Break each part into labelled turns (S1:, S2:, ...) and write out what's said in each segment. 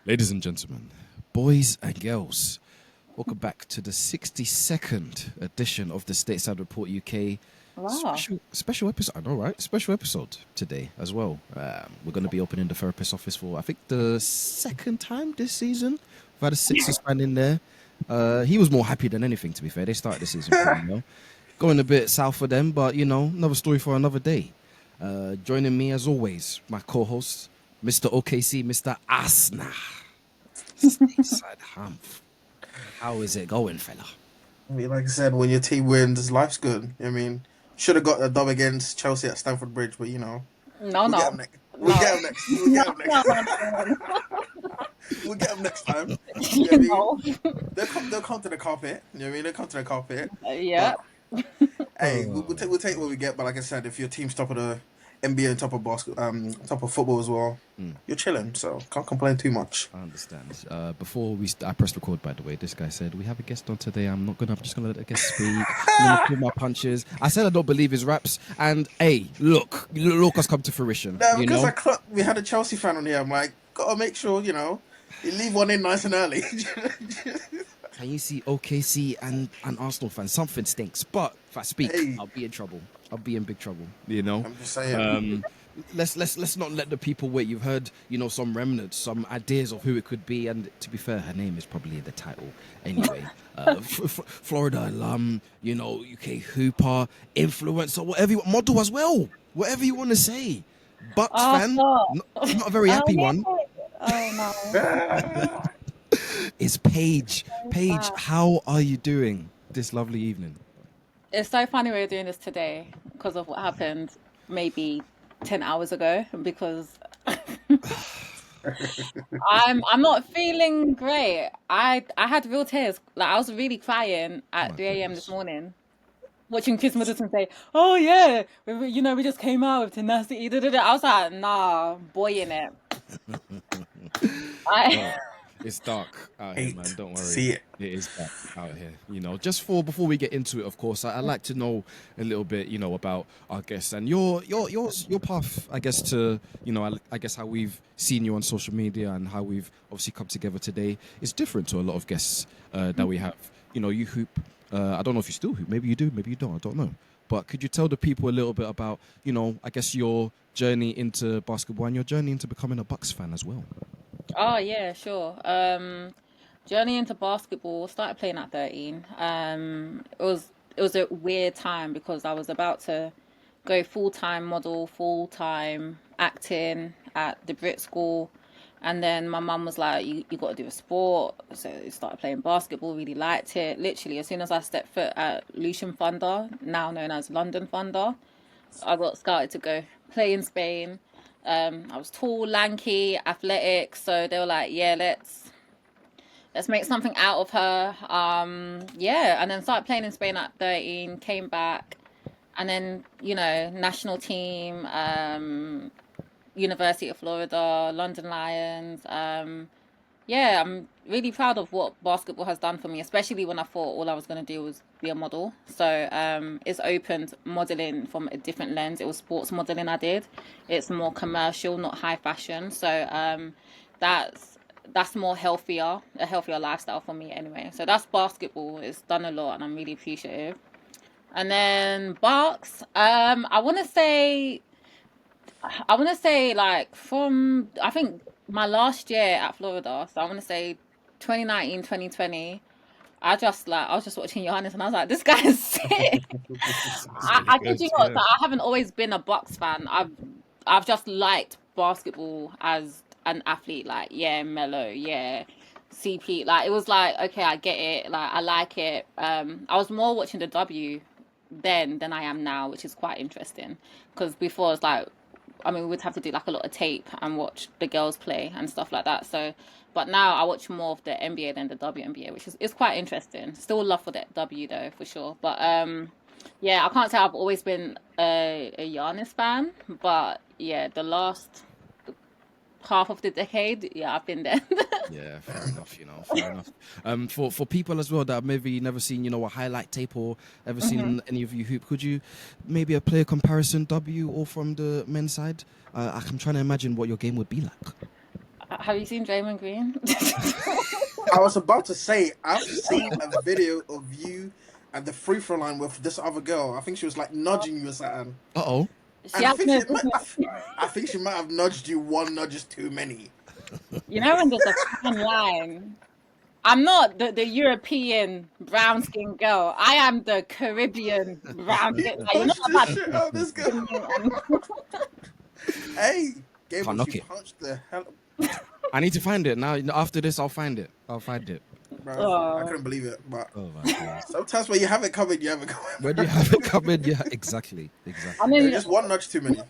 S1: Ladies and gentlemen, boys and girls, welcome back to the 62nd edition of the Stateside Report UK.
S2: Wow.
S1: Special episode, I know, right? Special episode today as well. We're going to be opening the therapist office for, I think, the second time this season. We've had a Sixers fan in there. He was more happy than anything, to be fair. They started the season pretty well. Going a bit south for them, but, another story for another day. Joining me, as always, my co-host, Mr. OKC, Mr. Asna. Stateside Humph. How is it going, fella?
S3: I mean, like I said, when your team wins, life's good. I mean, should have got a dub against Chelsea at Stamford Bridge, but
S2: No,
S3: we'll
S2: no.
S3: get them next. We'll get them next. We'll get them next. We'll get them next time. You know what I mean? They'll come to the carpet. You know what I mean? They'll come to the carpet.
S2: Yeah.
S3: But, hey, we'll take what we get. But like I said, if your team's top of the NBA and top of top of football as well, you're chilling. So can't complain too much.
S1: I understand. Before I pressed record, by the way, this guy said we have a guest on today. I'm just gonna let the guest speak. I'm gonna pull my punches. I said I don't believe his raps, and hey, look has come to fruition.
S3: No, because we had a Chelsea fan on here. I'm like, gotta make sure you leave one in nice and early.
S1: Can you see OKC and Arsenal fans? Something stinks. But if I speak, I'll be in trouble. I'll be in big trouble.
S3: I'm just saying.
S1: Let's not let the people wait. You've heard, some remnants, some ideas of who it could be, and to be fair, her name is probably in the title anyway. Florida alum, UK hooper, influencer, whatever you want, model as well, whatever you want to say. Bucks fan, not a very happy one.
S2: Oh no.
S1: It's Paige. Paige, how are you doing this lovely evening?
S2: It's so funny we're doing this today because of what happened maybe 10 hours ago, because I'm not feeling great. I had real tears. Like, I was really crying at 3 a.m. this morning, watching Chris Middleton say, "Oh yeah, we just came out with tenacity." I was like, nah, boy in it.
S1: It's dark out here, man. Don't worry.
S3: See it.
S1: It is dark out here. Before we get into it, of course, I'd like to know a little bit, about our guests and your path, I guess, to, I guess how we've seen you on social media and how we've obviously come together today is different to a lot of guests that we have. You hoop. I don't know if you still hoop. Maybe you do. Maybe you don't. I don't know. But could you tell the people a little bit about, I guess your journey into basketball and your journey into becoming a Bucks fan as well?
S2: Oh yeah, sure. Journey into basketball, started playing at 13. It was a weird time because I was about to go full-time model, full-time acting at the Brit School, and then my mum was like, you got to do a sport. So I started playing basketball, really liked it. Literally, as soon as I stepped foot at Lucian Thunder, now known as London Thunder, I got scouted to go play in Spain. I was tall, lanky, athletic, so they were like, yeah, let's make something out of her. And then started playing in Spain at 13, came back, and then, national team, University of Florida, London Lions. I'm really proud of what basketball has done for me, especially when I thought all I was going to do was be a model. So it's opened modeling from a different lens. It was sports modeling I did. It's more commercial, not high fashion. So that's more a healthier lifestyle for me anyway. So that's basketball. It's done a lot and I'm really appreciative. And then Bucks, I want to say like from, I think, my last year at Florida, so I want to say 2019, 2020, I was just watching Giannis and I was like, this guy is sick. I kid you not, so I haven't always been a Bucks fan. I've just liked basketball as an athlete, like, yeah, Melo, yeah, CP. Like, it was like, okay, I get it, like, I like it. I was more watching the W then than I am now, which is quite interesting. Because before, it's like, we would have to do like a lot of tape and watch the girls play and stuff like that. So, but now I watch more of the NBA than the WNBA, which is quite interesting. Still love for the W though, for sure. But I can't say I've always been a Giannis fan, but yeah, the last half of the decade, yeah, I've been there.
S1: Yeah, fair enough, fair enough. For people as well that have maybe never seen, a highlight tape or ever seen any of you hoop, could you maybe a player comparison W or from the men's side? I'm trying to imagine what your game would be like.
S2: Have you seen Draymond Green?
S3: I was about to say, I've seen a video of you at the free throw line with this other girl. I think she was like nudging you or something.
S1: Uh-oh.
S2: She
S3: And
S2: has no business.
S3: I think she might have nudged you one nudge is too many.
S2: You know when there's a fine line. I'm not the European brown skin girl. I am the Caribbean brown
S3: He
S2: skin. Like, you're not
S3: punched the
S2: about
S3: shit out of this girl. Hey, Gabriel,
S1: Can't knock
S3: she
S1: it.
S3: punched the hell.
S1: I need to find it now. After this, I'll find it.
S3: Bro, I
S2: Oh.
S3: couldn't believe it. But
S1: Oh my God.
S3: sometimes when you have it covered, you have it covered.
S1: When you have it coming, yeah, exactly.
S2: I mean,
S3: Just one nudge too many.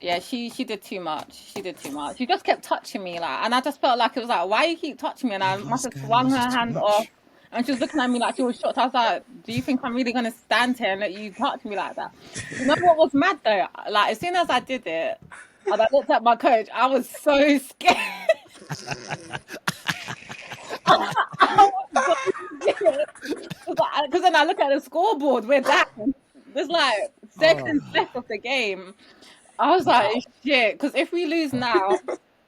S2: yeah, she did too much. She did too much. She just kept touching me, like, and I just felt like it was like, why you keep touching me? And I must have swung her hand off, and she was looking at me like she was shocked. I was like, do you think I'm really gonna stand here and let you touch me like that? You know what was mad though? Like, as soon as I did it, and I looked at my coach, I was so scared. Because then I look at the scoreboard, we're down. There's like seconds left of the game. I was like, shit, because if we lose now,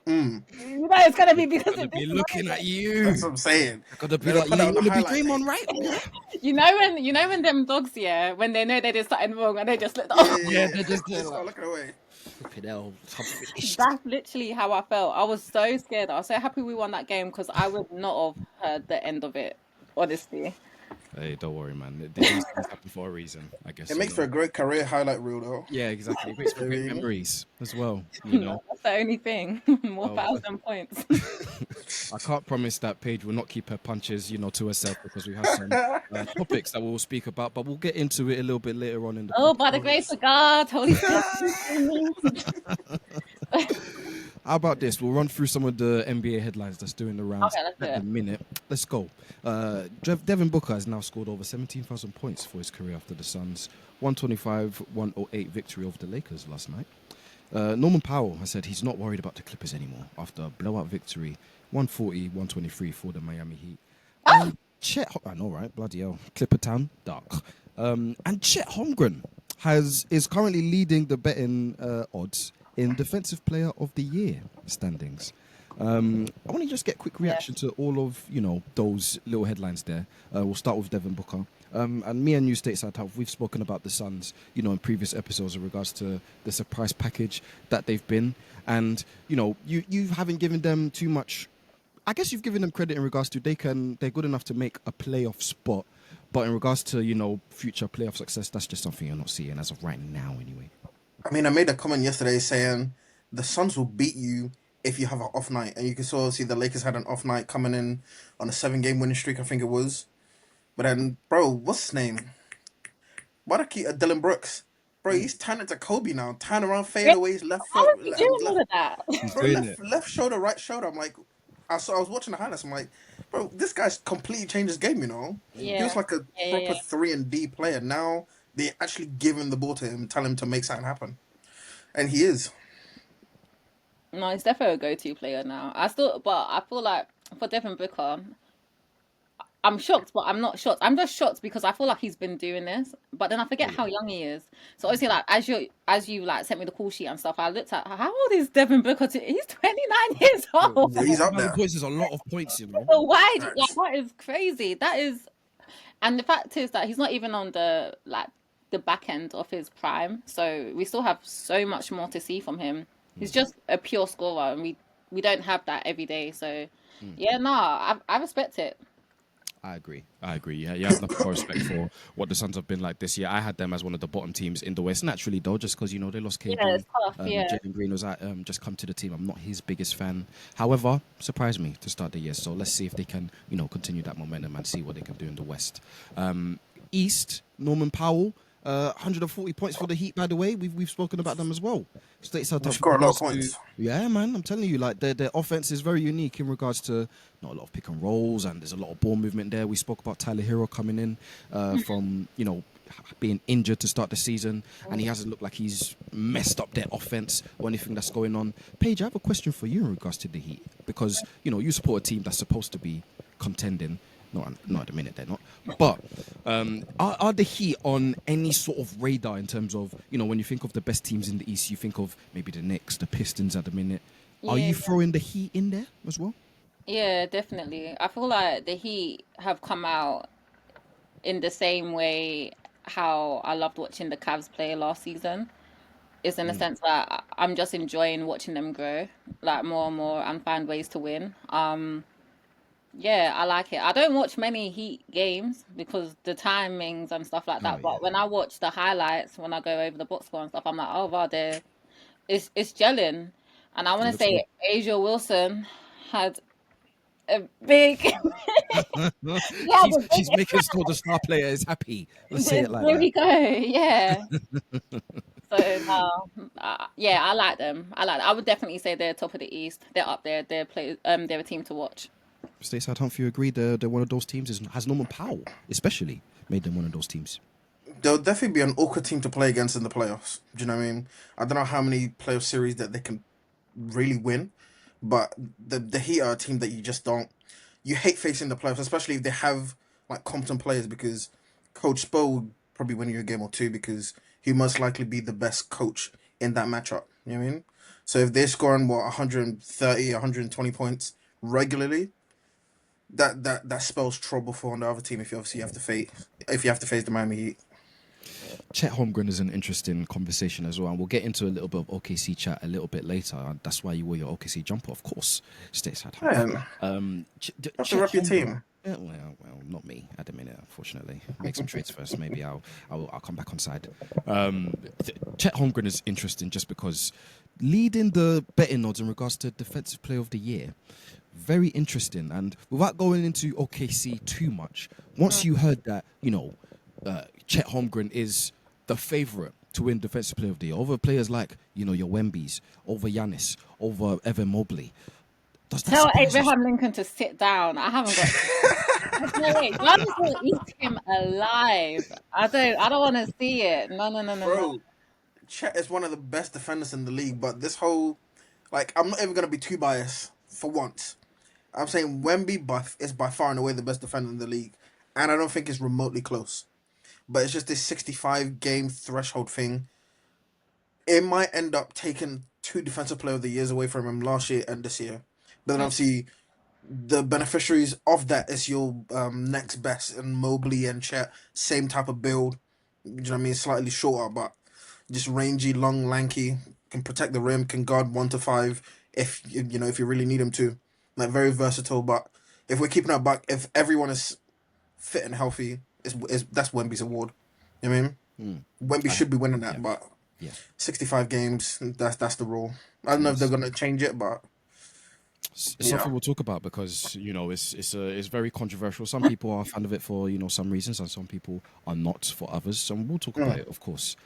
S2: you know it's gonna be because
S1: Gonna
S2: of
S1: be
S2: this.
S1: looking at you.
S3: That's what I'm saying.
S1: Gotta be
S3: They're
S1: like,
S3: gonna
S1: you
S3: put that
S1: wanna
S3: on
S1: be
S3: the
S1: Draymond,
S3: highlight.
S1: right?
S2: You know when them dogs, yeah, when they know they did something wrong and they just look.
S1: Yeah, they're just there,
S3: Just
S1: like-
S3: looking away.
S1: Flipping hell, I'm finished.
S2: That's literally how I felt. I was so scared. I was so happy we won that game because I would not have heard the end of it, honestly.
S1: Hey, don't worry, man. These things happen for a reason, I guess.
S3: It makes for a great career highlight reel, though.
S1: Yeah, exactly. It makes for great
S3: Really?
S1: memories as well. You know,
S2: That's the only thing. More
S1: Oh.
S2: 1,000 points.
S1: I can't promise that Paige will not keep her punches, to herself because we have some topics that we'll speak about, but we'll get into it a little bit later on in the.
S2: Oh, by the grace of God, Holy Spirit.
S1: How about this? We'll run through some of the NBA headlines that's doing the rounds
S2: Okay, let's do
S1: at the
S2: it.
S1: minute. Let's go. Devin Booker has now scored over 17,000 points for his career after the Suns' 125-108 victory over the Lakers last night. Norman Powell has said he's not worried about the Clippers anymore after a blowout victory, 140-123 for the Miami Heat. And I know, right? Bloody hell. Clipper Town, dark. And Chet Holmgren is currently leading the betting odds in Defensive Player of the Year standings. I want to just get a quick reaction to all of those little headlines there. We'll start with Devin Booker. And me and you, Stateside, we've spoken about the Suns, in previous episodes in regards to the surprise package that they've been. And, you haven't given them too much. I guess you've given them credit in regards to they're good enough to make a playoff spot. But in regards to, future playoff success, that's just something you're not seeing as of right now anyway.
S3: I mean, I made a comment yesterday saying the Suns will beat you if you have an off night. And you can sort of see the Lakers had an off night coming in on a 7-game winning streak, I think it was. But then, bro, what's his name? Why do I keep Dylan Brooks? Bro, he's turning to Kobe now. Turn around, fadeaways, left
S2: How
S3: foot.
S2: is he doing all of that?
S3: Bro, left shoulder, right shoulder. I'm like, I was watching the highlights. I'm like, bro, this guy's completely changed his game, He was like a proper 3-and-D player. Now they actually give him the ball to him, tell him to make something happen. And he is.
S2: No, he's definitely a go-to player now. I feel like for Devin Booker, I'm shocked, but I'm not shocked. I'm just shocked because I feel like he's been doing this, but then I forget how young he is. So obviously, like as you like sent me the call sheet and stuff, I looked at how old is Devin Booker? He's 29 years old.
S3: Yeah, he's up there.
S1: Points is a lot of points,
S2: So why? Like, that is crazy. That is, and the fact is that he's not even on the back end of his prime. So we still have so much more to see from him. He's just a pure scorer, and we don't have that every day. So I respect it.
S1: I agree. Yeah, you have enough respect for what the Suns have been like this year. I had them as one of the bottom teams in the West, naturally though, just because they lost KD.
S2: Yeah, it's tough.
S1: Jalen Green was just come to the team. I'm not his biggest fan. However, surprised me to start the year. So let's see if they can, continue that momentum and see what they can do in the West. East, Norman Powell. 140 points for the Heat, by the way. We've spoken about them as well. Stateside
S3: They score a lot of points.
S1: Yeah, man. I'm telling you, like their offense is very unique in regards to not a lot of pick and rolls, and there's a lot of ball movement there. We spoke about Tyler Hero coming in from being injured to start the season, and he hasn't looked like he's messed up their offense or anything that's going on. Paige, I have a question for you in regards to the Heat because you support a team that's supposed to be contending. Not at the minute, they're not. But are the Heat on any sort of radar in terms of, when you think of the best teams in the East, you think of maybe the Knicks, the Pistons at the minute. Are
S2: Yeah,
S1: you throwing the Heat in there as well?
S2: yeah, definitely. I feel like the Heat have come out in the same way how I loved watching the Cavs play last season. Is in the sense that I'm just enjoying watching them grow, like more and more, and find ways to win. Yeah, I like it. I don't watch many Heat games because the timings and stuff like
S1: Oh
S2: that.
S1: yeah,
S2: But when I watch the highlights, when I go over the box score and stuff, I'm like, oh wow, it's gelling. And I
S1: it
S2: want to
S1: looks good.
S2: say Asia Wilson had a big, he had
S1: she's
S2: a big
S1: she's making sure the star player is happy. Let's say it like
S2: There
S1: that.
S2: we go. Yeah. So no, yeah, I like them. I like. I would definitely say they're top of the East. They're up there. They're a team to watch.
S1: Stateside, don't you agree? They're one of those teams. Has Norman Powell, especially, made them one of those teams.
S3: They'll definitely be an awkward team to play against in the playoffs. Do you know what I mean? I don't know how many playoff series that they can really win, but the Heat are a team that you just don't. You hate facing the playoffs, especially if they have like competent players, because Coach Spo will probably win you a game or two because he most likely be the best coach in that matchup. You know what I mean? So if they're scoring 130, 120 points regularly, that spells trouble for on the other team if you obviously have to face the Miami Heat.
S1: Chet Holmgren is an interesting conversation as well, and we'll get into a little bit of OKC chat a little bit later. And that's why you wore your OKC jumper, of course. Stateside.
S3: Man, you have to
S1: Chet
S3: rep your
S1: Holmgren.
S3: team.
S1: Yeah, well, not me at the minute, unfortunately. Make some trades first. Maybe I'll come back on side. Chet Holmgren is interesting just because leading the betting odds in regards to Defensive Player of the Year, very interesting. And without going into OKC too much, once you heard that, Chet Holmgren is the favorite to win Defensive Player of the Year over players like, your Wembys, over Giannis, over Evan Mobley. Does that
S2: Tell
S1: surprise you?
S2: Abraham Lincoln to sit down. I haven't got. No way. Giannis will eat him alive. I don't want to see it. No, no, no, no, no.
S3: Bro, Chet is one of the best defenders in the league, but this whole, like, I'm not even gonna be too biased for once. I'm saying is by far and away the best defender in the league, and I don't think it's remotely close. But it's just this 65 game threshold thing. It might end up taking two defensive player of the years away from him last year and this year. But then
S2: Mm.
S3: obviously the beneficiaries of that is your next best, and Mobley and Chet, same type of build. You know what I mean? Slightly shorter, but just rangy, long, lanky, can protect the rim, can guard 1 to 5 if you really need him to. Like very versatile. But if we're keeping our back, if everyone is fit and healthy, is that's Wemby's award. You know what I mean? Wemby should be winning that,
S1: Yeah,
S3: but
S1: yeah.
S3: 65 games, that's the rule. I don't know if they're gonna change it, but
S1: It's something we'll talk about because it's very controversial. Some people are a fan of it for some reasons, and some people are not for others. So we'll talk about it, of course.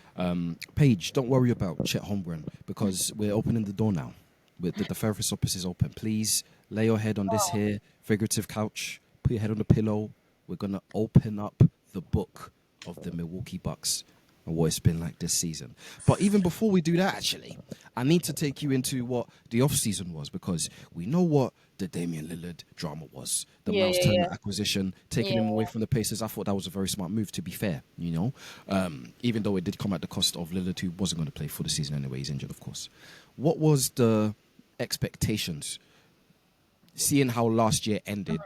S1: Paige, don't worry about Chet Holmgren because we're opening the door now. With the therapist office is open. Please lay your head on this here figurative couch. Put your head on the pillow. We're gonna open up the book of the Milwaukee Bucks and what it's been like this season. But even before we do that, actually, I need to take you into what the off-season was because we know what the Damian Lillard drama was. The
S2: Yeah,
S1: Miles
S2: yeah,
S1: Turner
S2: yeah.
S1: acquisition, taking him away from the Pacers. I thought that was a very smart move, to be fair, even though it did come at the cost of Lillard, who wasn't going to play for the season anyway. He's injured, of course. What was the expectations, seeing how last year ended,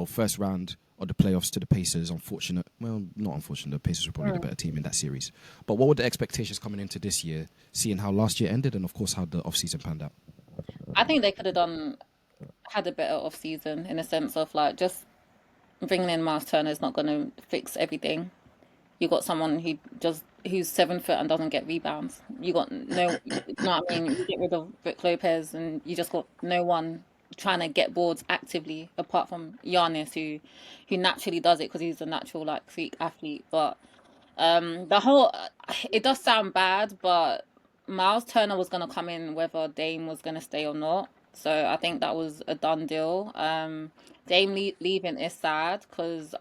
S1: first round of the playoffs to the Pacers? Unfortunate. Well, not unfortunate. The Pacers were probably the better team in that series. But what were the expectations coming into this year, seeing how last year ended and, of course, how the offseason panned out?
S2: I think they could have had a better off season in a sense of like just bringing in Miles Turner is not going to fix everything. You got someone who's 7 foot and doesn't get rebounds. You got no, you know what I mean? You get rid of Brook Lopez and you just got no one trying to get boards actively apart from Giannis who naturally does it because he's a natural like freak athlete. But the whole it does sound bad, but Miles Turner was gonna come in whether Dame was gonna stay or not. So I think that was a done deal. Dame leaving is sad because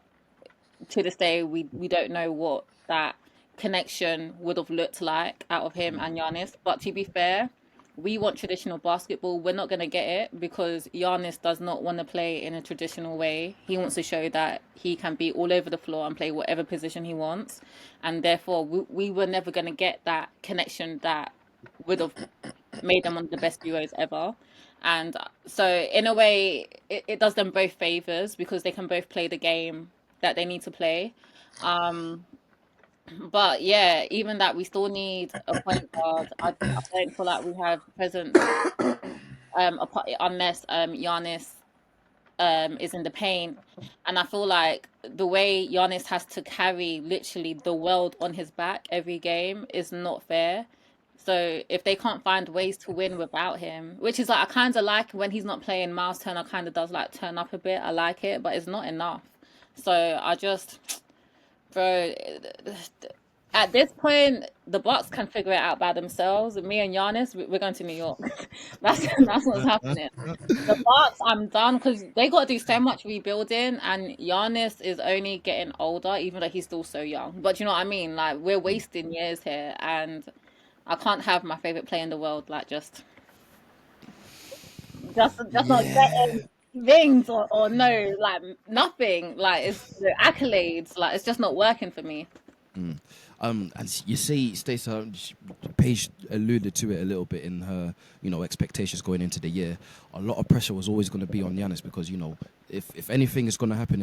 S2: to this day we don't know what that connection would have looked like out of him and Giannis. But to be fair, we want traditional basketball. We're not going to get it because Giannis does not want to play in a traditional way. He wants to show that he can be all over the floor and play whatever position he wants. And therefore, we were never going to get that connection that would have made them one of the best duos ever. And so in a way, it does them both favors because they can both play the game that they need to play. Um, but yeah, even that we still need a point guard. I don't feel like we have presence unless Giannis is in the paint. And I feel like the way Giannis has to carry literally the world on his back every game is not fair. So if they can't find ways to win without him, which is like I kind of like when he's not playing, Miles Turner kind of does like turn up a bit. I like it, but it's not enough. So I just, bro, at this point, the Bucks can figure it out by themselves. Me and Giannis, we're going to New York. That's what's happening. The Bucks, I'm done because they got to do so much rebuilding, and Giannis is only getting older, even though he's still so young. But you know what I mean? Like we're wasting years here, and I can't have my favorite player in the world like just not getting rings or no, like nothing. Like it's the accolades. Like it's just not working for me.
S1: And you see, Stacey, Paige alluded to it a little bit in her, expectations going into the year. A lot of pressure was always going to be on Giannis because, if anything is going to happen,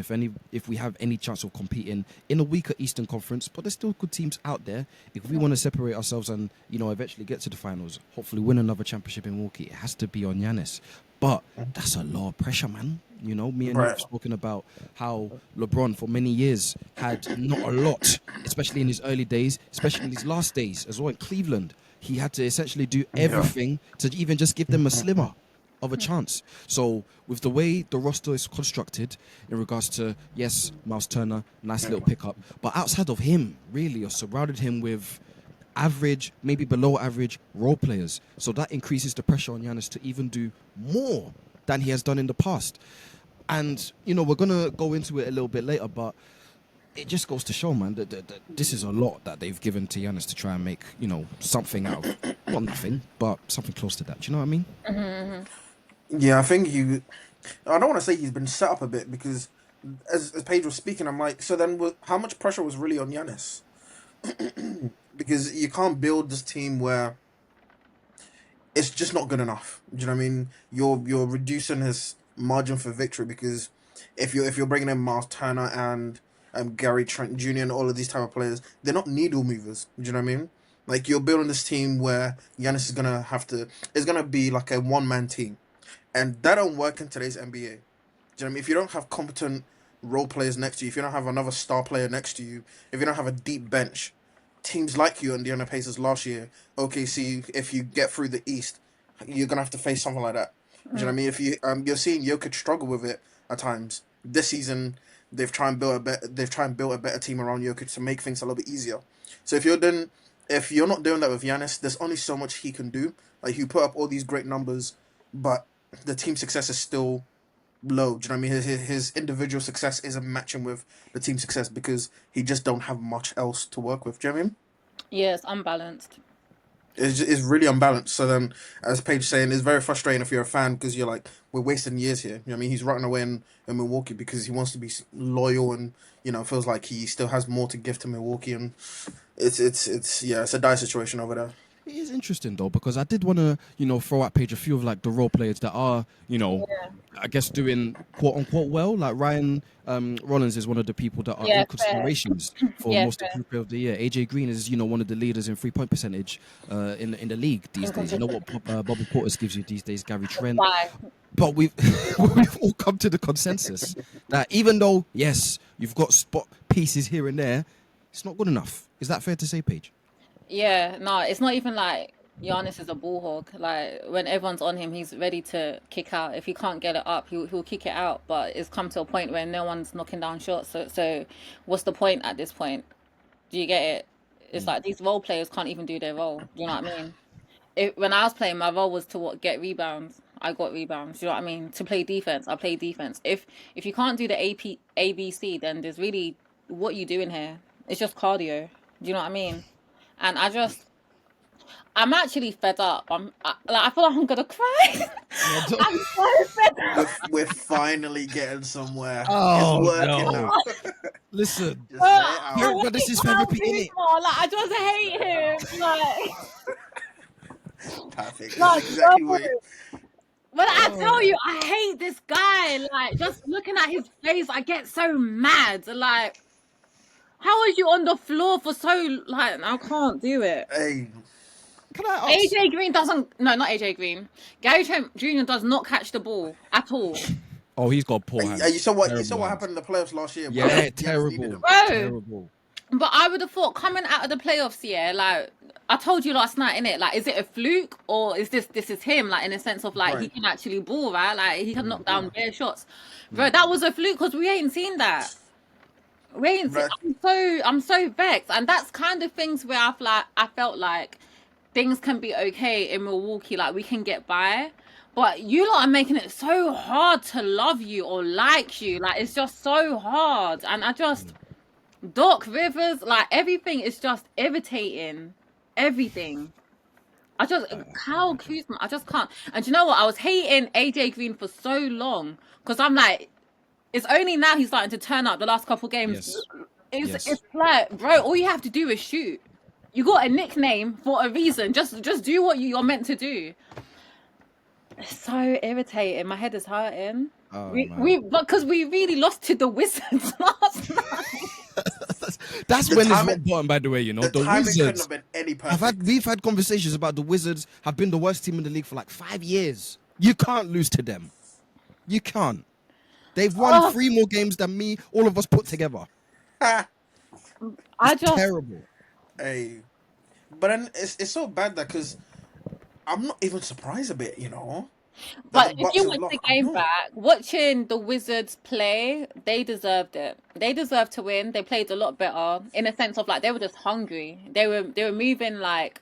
S1: if we have any chance of competing in a weaker Eastern Conference, but there's still good teams out there. If we want to separate ourselves and, eventually get to the finals, hopefully win another championship in Milwaukee, it has to be on Giannis. But that's a lot of pressure, man. Me and you have spoken about how LeBron for many years had not a lot, especially in his early days, especially in his last days as well in Cleveland. He had to essentially do everything to even just give them a slimmer of a chance. So with the way the roster is constructed in regards to, yes, Miles Turner, nice little pickup, but outside of him, really, you're surrounded him with average, maybe below average role players. So that increases the pressure on Giannis to even do more than he has done in the past. And, we're going to go into it a little bit later, but it just goes to show, man, that this is a lot that they've given to Giannis to try and make, something out of, not nothing, but something close to that. Do you know what I mean?
S2: Mm-hmm.
S3: Yeah, I think I don't want to say he's been set up a bit because as Paige was speaking, I'm like, so then how much pressure was really on Giannis? Because you can't build this team where it's just not good enough. Do you know what I mean? You're reducing his margin for victory because if you're bringing in Miles Turner and Gary Trent Jr. and all of these type of players, they're not needle movers. Do you know what I mean? Like you're building this team where Giannis is gonna be like a one-man team, and that don't work in today's NBA. Do you know what I mean? If you don't have competent role players next to you, if you don't have another star player next to you, if you don't have a deep bench, teams like you and Indiana Pacers last year, OKC, if you get through the East, you're gonna have to face something like that. Do you know what I mean? If you're seeing Jokic struggle with it at times this season, they've tried and build a better team around Jokic to make things a little bit easier. So if you're not doing that with Giannis, there's only so much he can do. Like he put up all these great numbers, but the team success is still low. Do you know what I mean? His individual success isn't matching with the team success because he just don't have much else to work with. Do you know what I mean?
S2: Yeah, it's unbalanced.
S3: It's really unbalanced. So then, as Paige saying, it's very frustrating if you're a fan because you're like, we're wasting years here. You know what I mean? He's rotting away in Milwaukee because he wants to be loyal and, feels like he still has more to give to Milwaukee. And it's a dire situation over there.
S1: It is interesting though because I did want to throw at Paige a few of like the role players that are I guess doing quote unquote well. Like Ryan Rollins is one of the people that are in considerations for most of the Group of the Year. AJ Green is one of the leaders in 3-point percentage in the league these days. You know what Bobby Portis gives you these days, Gary Trent. But we've all come to the consensus that even though yes you've got spot pieces here and there, it's not good enough. Is that fair to say, Paige?
S2: Yeah, no, it's not even like Giannis is a ball hog. Like when everyone's on him, he's ready to kick out. If he can't get it up, he'll kick it out. But it's come to a point where no one's knocking down shots. So what's the point at this point? Do you get it? It's like these role players can't even do their role. Do you know what I mean? When I was playing, my role was to get rebounds. I got rebounds. Do you know what I mean? To play defense, I play defense. If you can't do the ABC, then there's really what you doing here? It's just cardio. Do you know what I mean? And I'm actually fed up. I feel like I'm gonna cry. I'm so fed up.
S3: We're finally getting somewhere.
S1: Oh,
S3: it's working
S1: no.
S3: now.
S1: Listen,
S3: Just
S1: but this is therapy, innit?
S2: Like I just hate him. Like
S3: perfect.
S2: no,
S3: That's exactly what.
S2: When I tell you, I hate this guy. Like, just looking at his face, I get so mad. Like, how are you on the floor for so, like, I can't do it.
S3: Hey,
S1: Can I ask?
S2: AJ Green doesn't, no, not AJ Green. Gary Trent Jr. does not catch the ball at all.
S1: Oh, he's got poor hands.
S3: you saw what
S1: Terrible
S3: happened in the playoffs last year? Bro.
S1: Yeah,
S3: Giannis needed
S1: terrible.
S3: him.
S2: Bro.
S1: Terrible.
S2: But I would have thought coming out of the playoffs, yeah, like I told you last night, innit? Like, is it a fluke or is this is him? Like, in a sense of like he can actually ball, right? Like he can knock down bare shots. Bro, that was a fluke because we ain't seen that. We ain't seen, I'm so vexed. And that's kind of things where I felt like things can be okay in Milwaukee, like we can get by. But you lot are making it so hard to love you or like you. Like it's just so hard. And I just Doc Rivers, like everything is just irritating. Everything. Kyle Kuzma, I just can't. And do you know what? I was hating AJ Green for so long because I'm like, it's only now he's starting to turn up the last couple games.
S1: Yes.
S2: It's like, bro, all you have to do is shoot. You got a nickname for a reason. Just do what you're meant to do. It's so irritating. My head is hurting. Because we really lost to the Wizards last night.
S1: That's when it's rock bottom, by the way. You know, the
S3: Wizards couldn't
S1: Wizards.
S3: have been any perfect.
S1: We've had conversations about the Wizards have been the worst team in the league for like 5 years. You can't lose to them. You can't. They've won 3 more games than me, all of us put together. Terrible.
S3: Hey, but then it's so bad that because I'm not even surprised a bit, you know.
S2: But if you watch the game back, watching the Wizards play, they deserved it. They deserved to win. They played a lot better in a sense of like they were just hungry. They were moving like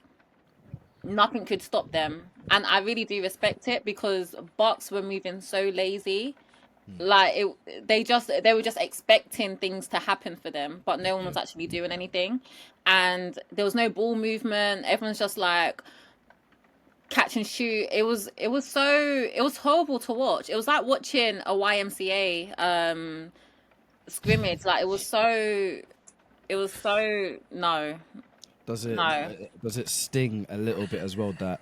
S2: nothing could stop them, and I really do respect it because Bucks were moving so lazy. Like they were just expecting things to happen for them, but no one was actually doing anything, and there was no ball movement. Everyone's just like catch and shoot. It was horrible to watch. It was like watching a YMCA scrimmage. Like it was so no.
S1: Does it sting a little bit as well that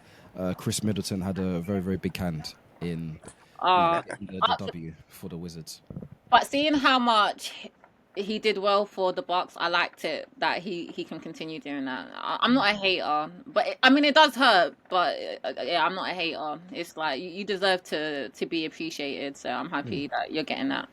S1: Chris Middleton had a very, very big hand in the W for the Wizards?
S2: But seeing how much he did well for the Bucks, I liked it that he can continue doing that. I'm not a hater, but it does hurt. But yeah, I'm not a hater. It's like you deserve to be appreciated. So I'm happy that you're getting that.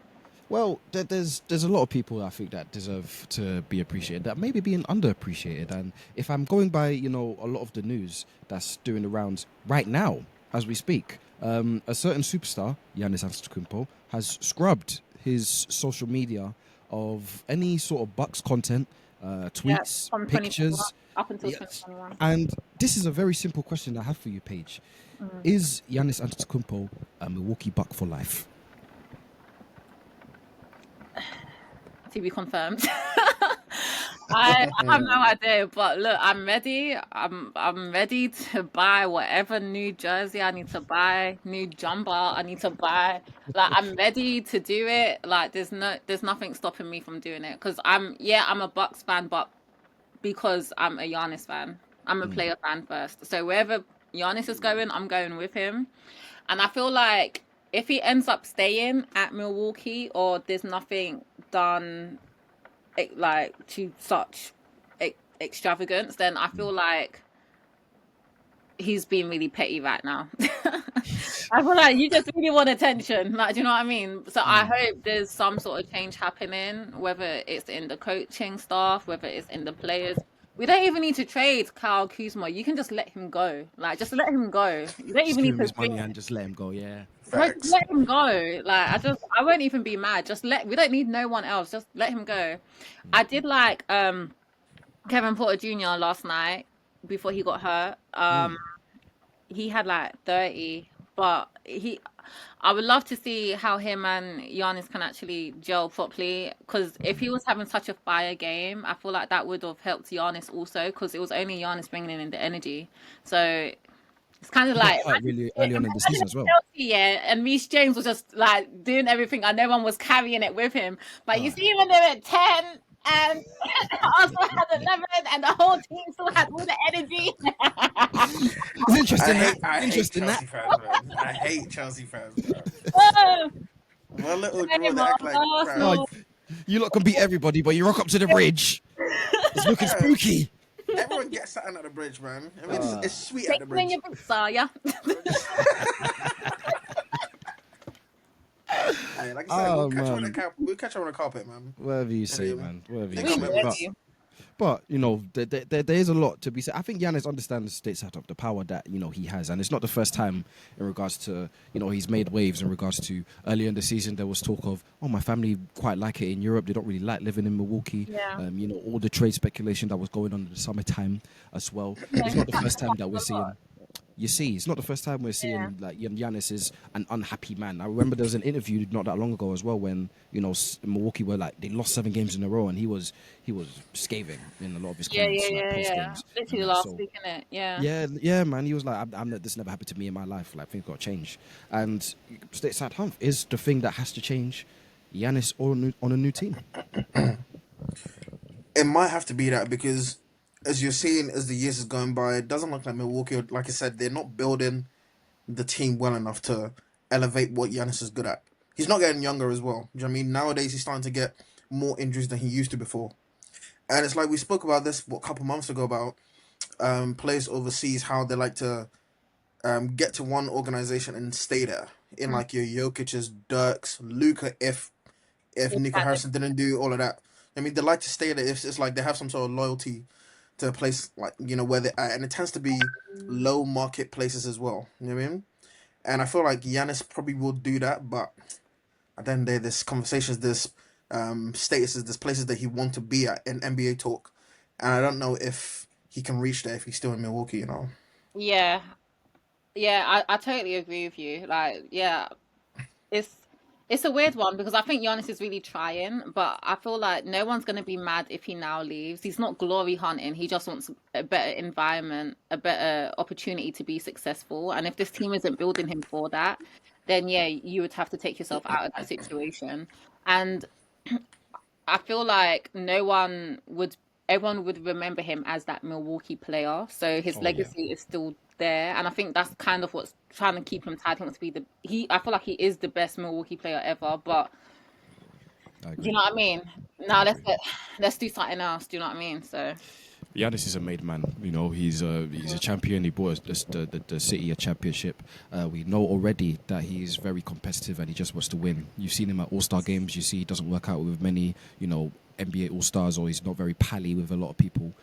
S1: Well, there's a lot of people I think that deserve to be appreciated that maybe being underappreciated. And if I'm going by a lot of the news that's doing the rounds right now as we speak, a certain superstar, Giannis Antetokounmpo, has scrubbed his social media of any sort of Bucks content, tweets, pictures.
S2: Up until 2021.
S1: And this is a very simple question I have for you, Paige. Is Giannis Antetokounmpo a Milwaukee Buck for life?
S2: To be confirmed. I have no idea, but look, I'm ready. I'm ready to buy whatever new jersey I need to buy, new jumper I need to buy. Like I'm ready to do it. Like there's nothing stopping me from doing it because I'm a Bucks fan, but because I'm a Giannis fan, I'm a player fan first. So wherever Giannis is going, I'm going with him, and I feel like if he ends up staying at Milwaukee or there's nothing done like to such extravagance, then I feel like he's being really petty right now. I feel like you just really want attention, like, do you know what I mean? So I hope there's some sort of change happening, whether it's in the coaching staff, whether it's in the players. We don't even need to trade Kyle Kuzma. You can just let him go. Like, just let him go. You don't even need to
S1: his money and just let him go. Yeah.
S2: Just let him go. Like, I won't even be mad. We don't need no one else. Just let him go. I did like Kevin Porter Jr. last night before he got hurt. He had like 30, but I would love to see how him and Giannis can actually gel properly. Because if he was having such a fire game, I feel like that would have helped Giannis also. Because it was only Giannis bringing in the energy. So it's kind of like
S1: really early on in the season as well.
S2: Yeah, and Reece James was just like doing everything, and no one was carrying it with him. But you see when they're at 10 and Arsenal had 11, and the whole team still had all the energy.
S1: It's interesting.
S3: I hate
S1: Interesting
S3: Chelsea
S1: that.
S3: fans, man. I hate Chelsea fans, bro.
S2: Oh,
S3: One little draw,
S2: shame
S3: they
S2: on
S3: act like, bro.
S1: Oh, you lot can beat everybody, but you rock up to the bridge. It's looking spooky.
S3: Everyone gets something at the bridge, man. I mean, it's sweet at the
S2: Taking in
S3: bridge.
S2: your boots, are ya?
S3: Hey, like I said,
S1: Oh,
S3: we'll catch
S1: man.
S3: we'll catch up on the carpet, man.
S1: Whatever you say,
S3: Yeah.
S1: man. Whatever
S3: They
S1: you
S3: come
S1: say.
S3: with
S1: But,
S3: us.
S1: but you know, there is a lot to be said. I think Giannis understands Stateside of the power that he has, and it's not the first time in regards to he's made waves in regards to earlier in the season. There was talk of my family quite like it in Europe. They don't really like living in Milwaukee.
S2: Yeah.
S1: All the trade speculation that was going on in the summertime as well. It's not the first time that we're seeing. You see, it's not the first time we're seeing like Giannis is an unhappy man. I remember there was an interview not that long ago as well when Milwaukee were like they lost 7 games in a row and he was scathing in a lot of his comments post games.
S2: Literally last week, innit?
S1: Yeah, man. He was like, this never happened to me in my life. Like things got to change, and Stateside Humph is the thing that has to change. Giannis on a new team.
S3: It might have to be that because, as you're seeing, as the years is going by, it doesn't look like Milwaukee. Like I said, they're not building the team well enough to elevate what Giannis is good at. He's not getting younger as well. Do you know what I mean? Nowadays, he's starting to get more injuries than he used to before. And it's like we spoke about this a couple months ago about players overseas, how they like to get to one organization and stay there. In like your Jokic's, Dirks, Luka, if Nico Harrison didn't do all of that. I mean, they like to stay there. It's like they have some sort of loyalty to a place like where they're at, and it tends to be low market places as well. You know what I mean? And I feel like Giannis probably will do that, but at the end of the day, there's conversations, there's statuses, there's places that he wants to be at in NBA talk, and I don't know if he can reach there if he's still in Milwaukee.
S2: Yeah. I totally agree with you. Like, yeah, it's a weird one because I think Giannis is really trying, but I feel like no one's going to be mad if he now leaves. He's not glory hunting. He just wants a better environment, a better opportunity to be successful. And if this team isn't building him for that, then yeah, you would have to take yourself out of that situation. And I feel like everyone would remember him as that Milwaukee player. So his legacy is still there, and I think that's kind of what's trying to keep him tied. He wants to be I feel like he is the best Milwaukee player ever, but do you know what I mean? Now let's do something else. Do you know what I mean? So
S1: Giannis is a made man. He's a champion. He brought the city a championship. We know already that he's very competitive and he just wants to win. You've seen him at All-Star games. You see he doesn't work out with many, NBA All-Stars, or he's not very pally with a lot of people.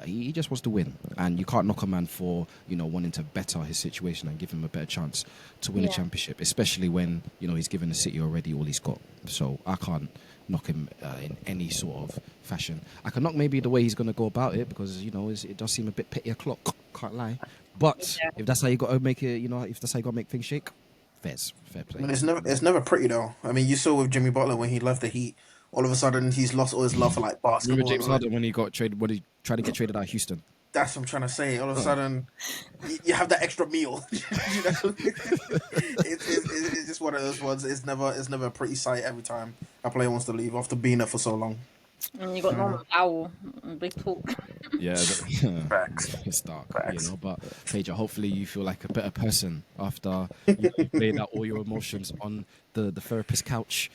S1: He just wants to win, and you can't knock a man for wanting to better his situation and give him a better chance to win a championship, especially when he's given the city already all he's got. So I can't knock him in any sort of fashion. I can knock maybe the way he's going to go about it because it does seem a bit petty o'clock. Can't lie, but if that's how you got to make it, if that's how you got to make things shake, fair play.
S3: I mean, it's never pretty though. I mean, you saw with Jimmy Butler when he left the Heat. All of a sudden, he's lost all his love for like basketball.
S1: Remember James Harden when he got traded? When he tried to get traded out of Houston?
S3: That's what I'm trying to say. All of a sudden, you have that extra meal. It's just one of those ones. It's never a pretty sight every time a player wants to leave after being there for so long.
S2: And you got Norman Powell, big talk.
S1: Yeah,
S3: Facts.
S1: it's dark,
S3: Facts.
S1: But Paige, hopefully you feel like a better person after you laid out all your emotions on the therapist couch.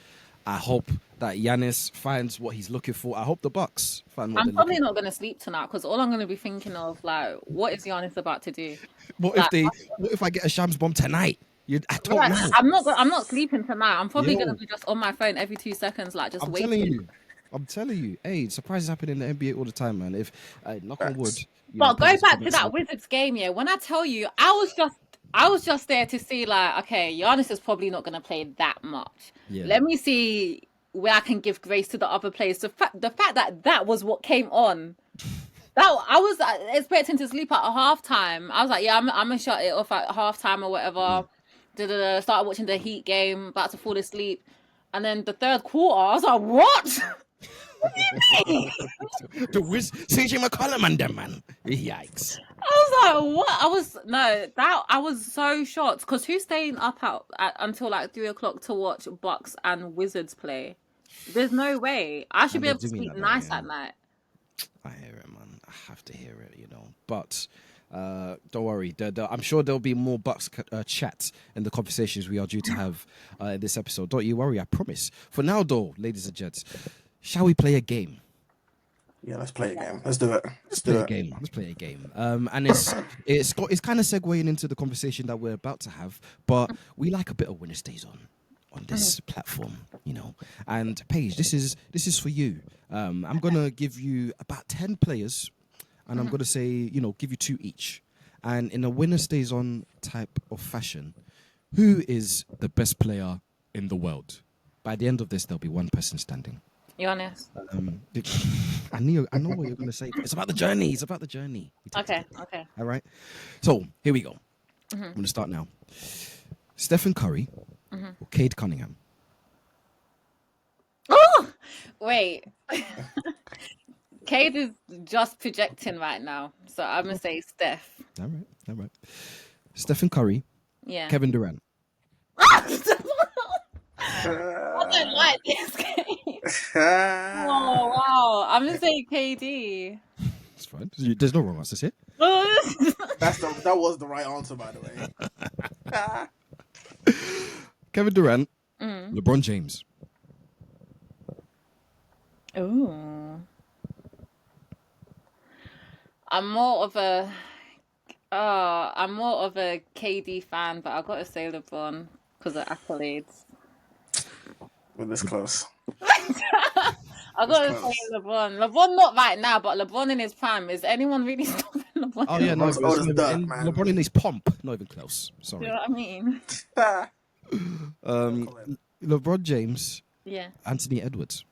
S1: I hope that Giannis finds what he's looking for. I hope the Bucks find what
S2: I'm
S1: they're
S2: probably
S1: looking
S2: not going to sleep tonight because all I'm going to be thinking of, like, what is Giannis about to do?
S1: for. What if I get a Shams bomb tonight? I don't
S2: Like,
S1: know.
S2: I'm not sleeping tonight. I'm probably
S1: Yo.
S2: going to be just on my phone every 2 seconds, like just
S1: I'm
S2: waiting.
S1: telling you. Hey, surprises happen in the NBA all the time, man. If knock on wood.
S2: But go back to that Wizards game, yeah. When I tell you, I was just there to see, like, okay, Giannis is probably not going to play that much.
S1: Yeah.
S2: Let me see where I can give grace to the other players. The fact that was what came on. That I was expecting to sleep at halftime. I was like, yeah, I'm gonna shut it off at halftime or whatever. Started watching the Heat game, about to fall asleep, and then the third quarter, I was like, what? What do you mean?
S1: The CJ McCollum and them, man. Yikes.
S2: I was like, what? I was so shocked because who's staying up until like 3 o'clock to watch Bucks and Wizards play? There's no way. I should
S1: And
S2: be
S1: they
S2: able to
S1: do mean
S2: sleep
S1: that, though,
S2: nice
S1: yeah.
S2: at night.
S1: I hear it, man. I have to hear it, But don't worry. I'm sure there'll be more Bucks chat and the conversations we are due to have in this episode. Don't you worry, I promise. For now, though, ladies and gents, shall we play a game?
S3: Yeah, let's play a game. Let's do it.
S1: Let's play a game. Let's play a game. And it's kind of segueing into the conversation that we're about to have. But we like a bit of winner stays on this platform, And Paige, this is for you. I'm gonna give you about 10 players, and I'm gonna say, give you 2 each. And in a winner stays on type of fashion, who is the best player in the world? By the end of this, there'll be one person standing.
S2: Giannis.
S1: I know what you're gonna say. But it's about the journey. It's about the journey.
S2: Okay.
S1: All right. So here we go. I'm gonna start now. Stephen Curry or Cade Cunningham?
S2: Oh, wait. Cade is just projecting right now, so I'm gonna say Steph.
S1: All right. Stephen Curry,
S2: Yeah.
S1: Kevin Durant.
S2: I don't like this game. Oh wow! I'm gonna say KD.
S1: It's fine. There's no wrong answers here.
S3: That was the right answer, by the way.
S1: Kevin Durant, LeBron James.
S2: Ooh. I'm more of a KD fan, but I've got to say LeBron because of accolades.
S3: We're this close.
S2: I've got to say LeBron. LeBron not right now, but LeBron in his prime. Is anyone really stopping LeBron?
S1: Oh yeah, no,
S3: LeBron's old as dirt, man.
S1: LeBron in his pomp, not even close.
S2: You
S1: Sorry.
S2: know what I mean?
S1: LeBron James,
S2: Yeah.
S1: Anthony Edwards.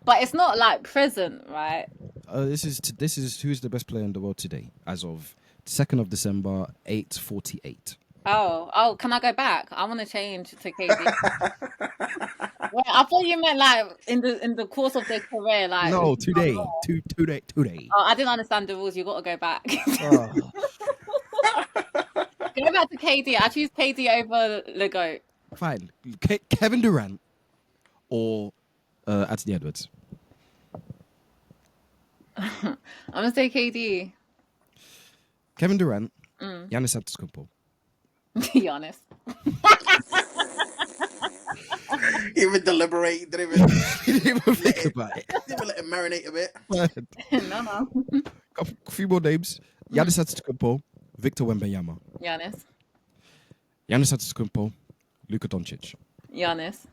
S2: But it's not like present, right?
S1: This is who's the best player in the world today, as of 2nd of December, 8:48.
S2: Oh, can I go back? I want to change to KD. Wait, I thought you meant like in the course of their career, like
S1: No, today. Today.
S2: Oh, I didn't understand the rules. You got to go back.
S1: Oh.
S2: Go back to KD. I choose KD over the GOAT.
S1: Fine. Kevin Durant or Anthony Edwards?
S2: I'm gonna say KD.
S1: Kevin Durant, Giannis Antetokounmpo.
S2: Be honest.
S3: Even deliberate. Didn't even
S1: Think about it.
S3: didn't even let it marinate a bit.
S2: No.
S1: A few more names. Giannis Antetokounmpo, Victor Wembanyama.
S2: Giannis.
S1: Giannis Antetokounmpo, Luka Doncic.
S2: Giannis.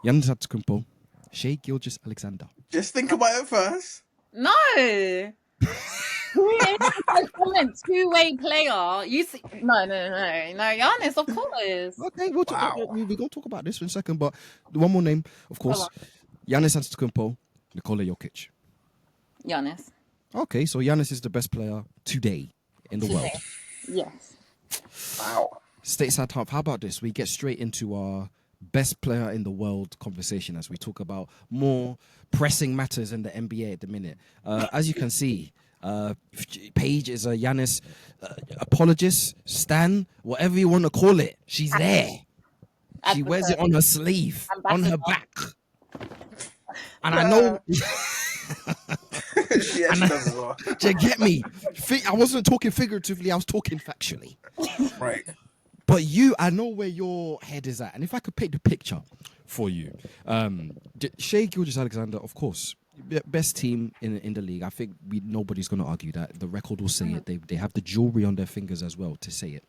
S1: Giannis Antetokounmpo, Shai Gilgeous-Alexander.
S3: Just think about it first.
S2: No. Two-way player. You see? No. Giannis, of course.
S1: Okay, we're going to talk about this in a second, but one more name, of course. Giannis Antetokounmpo, Nikola Jokic.
S2: Giannis.
S1: Okay, so Giannis is the best player today in the world.
S2: Yes.
S3: Wow.
S1: Stateside Top, how about this? We get straight into our best player in the world conversation as we talk about more pressing matters in the NBA at the minute. As you can see, Paige is a Giannis apologist, stan, whatever you want to call it. She's there. She wears it on her sleeve, on her back. And I know...
S3: She actually does as well.
S1: Do you get me? I wasn't talking figuratively, I was talking factually.
S3: Right.
S1: But I know where your head is at. And if I could paint the picture for you, Shai Gilgeous-Alexander, of course, best team in the league. I think nobody's going to argue that. The record will say it. They have the jewelry on their fingers as well to say it.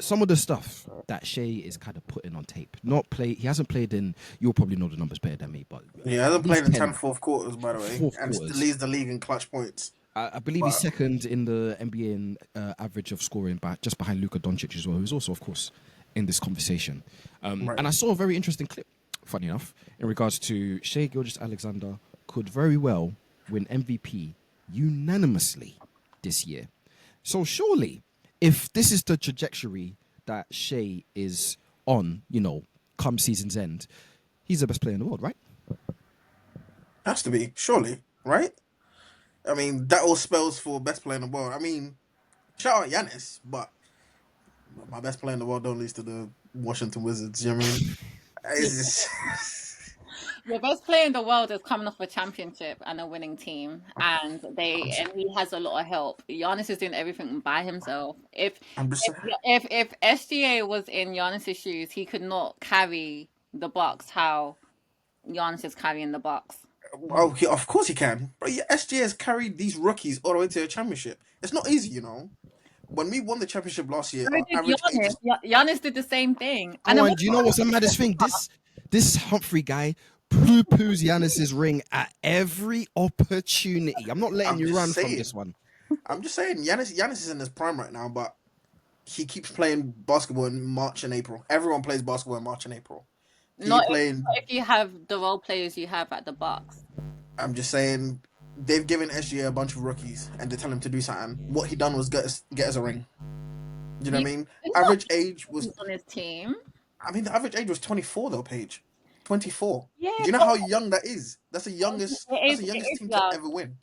S1: Some of the stuff that Shai is kind of putting on tape. He hasn't played in, you'll probably know the numbers better than me, but
S3: Yeah, he hasn't played in 10 fourth quarters, by the way. And
S1: quarters.
S3: leads the league in clutch points.
S1: I believe he's second in the NBA in average of scoring, just behind Luka Doncic as well, who's also, of course, in this conversation.
S3: Right.
S1: And I saw a very interesting clip, funny enough, in regards to Shai Gilgeous-Alexander could very well win MVP unanimously this year. So surely, if this is the trajectory that Shai is on, come season's end, he's the best player in the world, right?
S3: Has to be, surely, right? I mean, that all spells for best player in the world. I mean, shout out Giannis, but my best player in the world don't lead to the Washington Wizards. You know what I mean? It's just,
S2: The best player in the world is coming off a championship and a winning team, and he has a lot of help. Giannis is doing everything by himself.
S3: I'm just
S2: If SGA was in Giannis's shoes, he could not carry the Bucks how Giannis is carrying the Bucks.
S3: oh, of course he can. But yeah, SGA has carried these rookies all the way to a championship. It's not easy, you know. When we won the championship last year,
S2: So
S3: our
S2: did
S3: average age
S2: Giannis.
S3: is
S2: Giannis did the same thing. And
S1: Oh,
S2: then
S1: and do you know what's the maddest thing? This Humphrey guy poo-poos Giannis's ring at every opportunity. I'm not letting
S3: I'm
S1: you
S3: just
S1: run from
S3: saying.
S1: this one.
S3: I'm just saying, Giannis is in his prime right now, but he keeps playing basketball in March and April. Everyone plays basketball in March and April. He
S2: not
S3: playing.
S2: if you have the role players you have at the Bucks.
S3: I'm just saying, they've given SGA a bunch of rookies, and they tell him to do something. What he done was get us a ring. You know what I mean?
S2: He's not
S3: Average age was.
S2: on his team.
S3: I mean, the average age was 24 though, Paige. 24.
S2: Yeah,
S3: Do you know
S2: but
S3: how young that is? That's the youngest. That's the
S2: it
S3: youngest
S2: is
S3: team to
S2: young.
S3: ever win.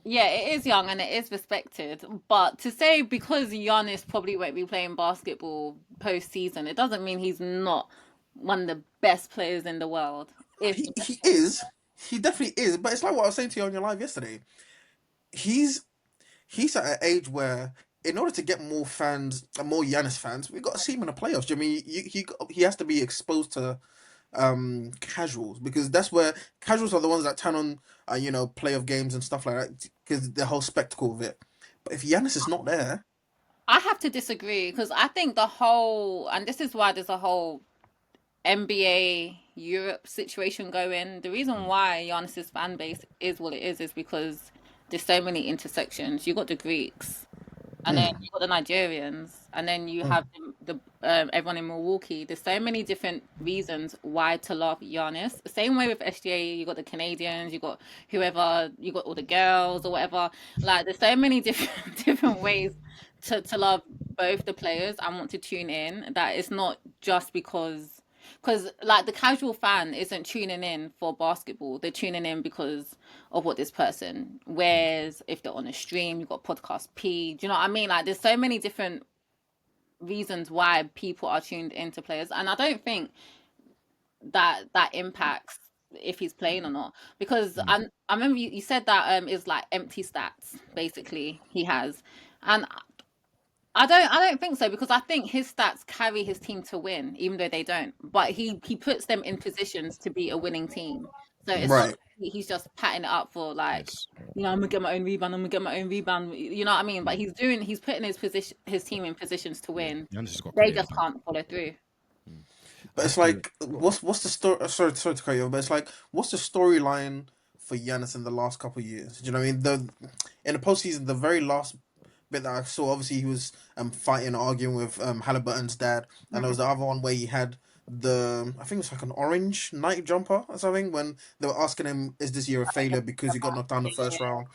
S2: Yeah, it is young and it is respected. But to say because Giannis probably won't be playing basketball postseason, it doesn't mean he's not one of the best players in the world. If
S3: He is. He definitely is. But it's like what I was saying to you on your live yesterday. He's he's at an age where, in order to get more fans, more Giannis fans, we got to see him in the playoffs. Do you know what I mean he has to be exposed to casuals, because that's where casuals are the ones that turn on playoff games and stuff like that, because the whole spectacle of it. But if Giannis is not there,
S2: I have to disagree because I think the whole, and this is why there's a whole NBA Europe situation going. The reason why Giannis's fan base is what it is because there's so many intersections. You got the Greeks, and then you got the Nigerians, and then you have the everyone in Milwaukee. There's so many different reasons why to love Giannis. The same way with SGA, you got the Canadians, you got whoever, you got all the girls or whatever. Like there's so many different ways to love both the players and want to tune in. That it's not just because like the casual fan isn't tuning in for basketball, they're tuning in because of what this person wears. If they're on a stream, you've got podcast P, do you know what I mean? Like there's so many different reasons why people are tuned into players, and I don't think that impacts if he's playing or not, because I remember you said that is like empty stats basically he has, and I don't think so, because I think his stats carry his team to win, even though they don't. But he puts them in positions to be a winning team. So it's not
S3: right?
S2: like he's just patting it up for like,
S1: Yes.
S2: I'm gonna get my own rebound, I'm gonna get my own rebound. You know what I mean? But he's putting his team in positions to win.
S1: Giannis has got
S2: They
S1: creative,
S2: just
S1: man.
S2: can't follow through.
S3: But it's like, what's the story? Sorry to cut you off, but it's like, what's the storyline for Giannis in the last couple of years? Do you know what I mean? In the postseason, the very last bit that I saw, obviously he was fighting, arguing with Halliburton's dad, and there was the other one where he had I think it was like an orange Nike jumper or something, when they were asking him, "Is this year a failure because you got knocked down the first round?"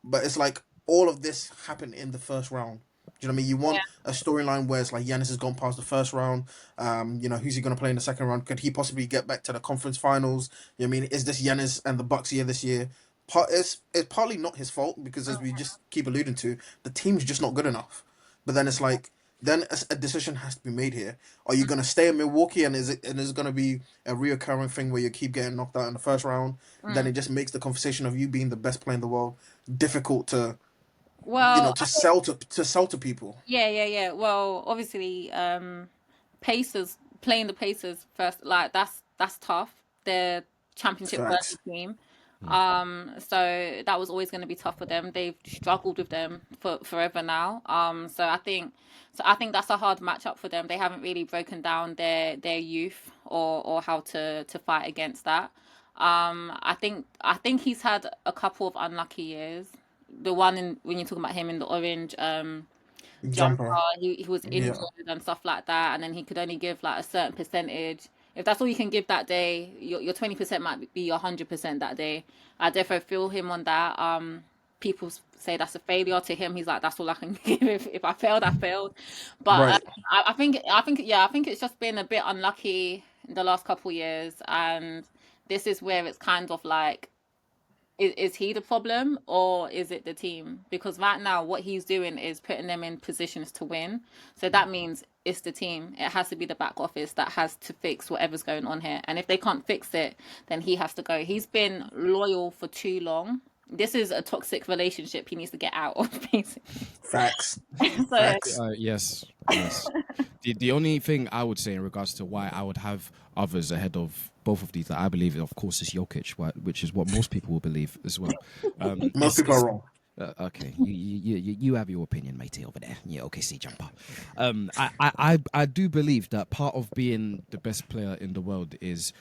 S3: But it's like all of this happened in the first round. Do you know what I mean? You
S2: Yeah.
S3: want a storyline where it's like Giannis has gone past the first round. Who's he going to play in the second round? Could he possibly get back to the conference finals? You know what I mean? Is this Giannis and the Bucks year this year? It's partly not his fault, because, as we just keep alluding to, the team's just not good enough. But then it's like, then a decision has to be made here. Are you going to stay in Milwaukee, and is it going to be a reoccurring thing where you keep getting knocked out in the first round? Then it just makes the conversation of you being the best player in the world difficult to
S2: Well,
S3: to sell to people.
S2: yeah. Well, obviously, Pacers playing the Pacers first, like that's tough. They're championship
S3: Facts.
S2: worthy team. So that was always going to be tough for them. They've struggled with them for forever now. So I think that's a hard matchup for them. They haven't really broken down their youth or how to fight against that. I think he's had a couple of unlucky years. The one when you're talking about him in the orange jumper,
S3: Jumper.
S2: he was
S3: Yeah.
S2: injured and stuff like that, and then he could only give like a certain percentage. If that's all you can give that day, your 20% might be your 100% that day. I definitely feel him on that. People say that's a failure. To him, he's like, that's all I can give. If I failed, I failed. But
S3: Right.
S2: I think it's just been a bit unlucky in the last couple years, and this is where it's kind of like, is he the problem or is it the team? Because right now, what he's doing is putting them in positions to win. So that means it's the team. It has to be the back office that has to fix whatever's going on here. And if they can't fix it, then he has to go. He's been loyal for too long. This is a toxic relationship he needs to get out of, basically.
S3: Facts.
S2: So,
S3: Facts.
S1: Yes. The only thing I would say in regards to why I would have others ahead of both of these that I believe, of course, is Jokic, which is what most people will believe as well.
S3: Most people are wrong.
S1: Okay, you have your opinion, matey, over there. Yeah, OKC jumper. I do believe that part of being the best player in the world is,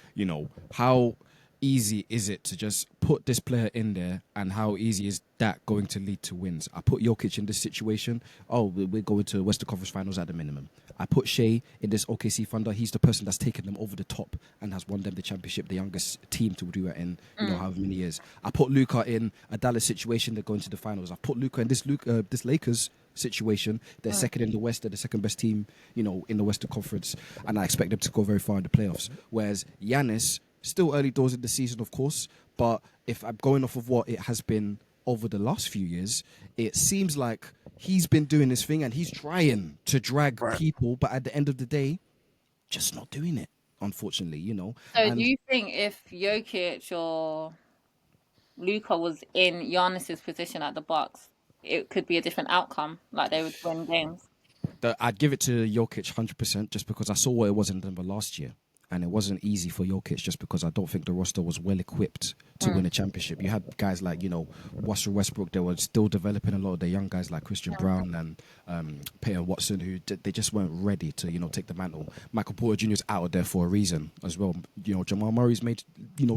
S1: how easy is it to just put this player in there, and how easy is that going to lead to wins? I put Jokic in this situation. Oh, we're going to Western Conference Finals at the minimum. I put Shea in this OKC Thunder. He's the person that's taken them over the top and has won them the championship, the youngest team to do it in however many years. I put Luka in a Dallas situation. They're going to the finals. I put Luka in this Lakers situation. They're second in the West. They're the second best team, in the Western Conference, and I expect them to go very far in the playoffs. Whereas Giannis, still early doors in the season, of course, but if I'm going off of what it has been over the last few years, it seems like he's been doing this thing and he's trying to drag people, but at the end of the day, just not doing it, unfortunately,
S2: So do you think if Jokic or Luka was in Giannis's position at the Bucks, it could be a different outcome, like they would win games?
S1: I'd give it to Jokic 100% just because I saw what it was in Denver last year. And it wasn't easy for Jokic just because I don't think the roster was well equipped to win a championship. You had guys like, Russell Westbrook. They were still developing a lot of the young guys like Christian Brown and Peyton Watson, who they just weren't ready to, take the mantle. Michael Porter Jr. is out of there for a reason as well. Jamal Murray's made,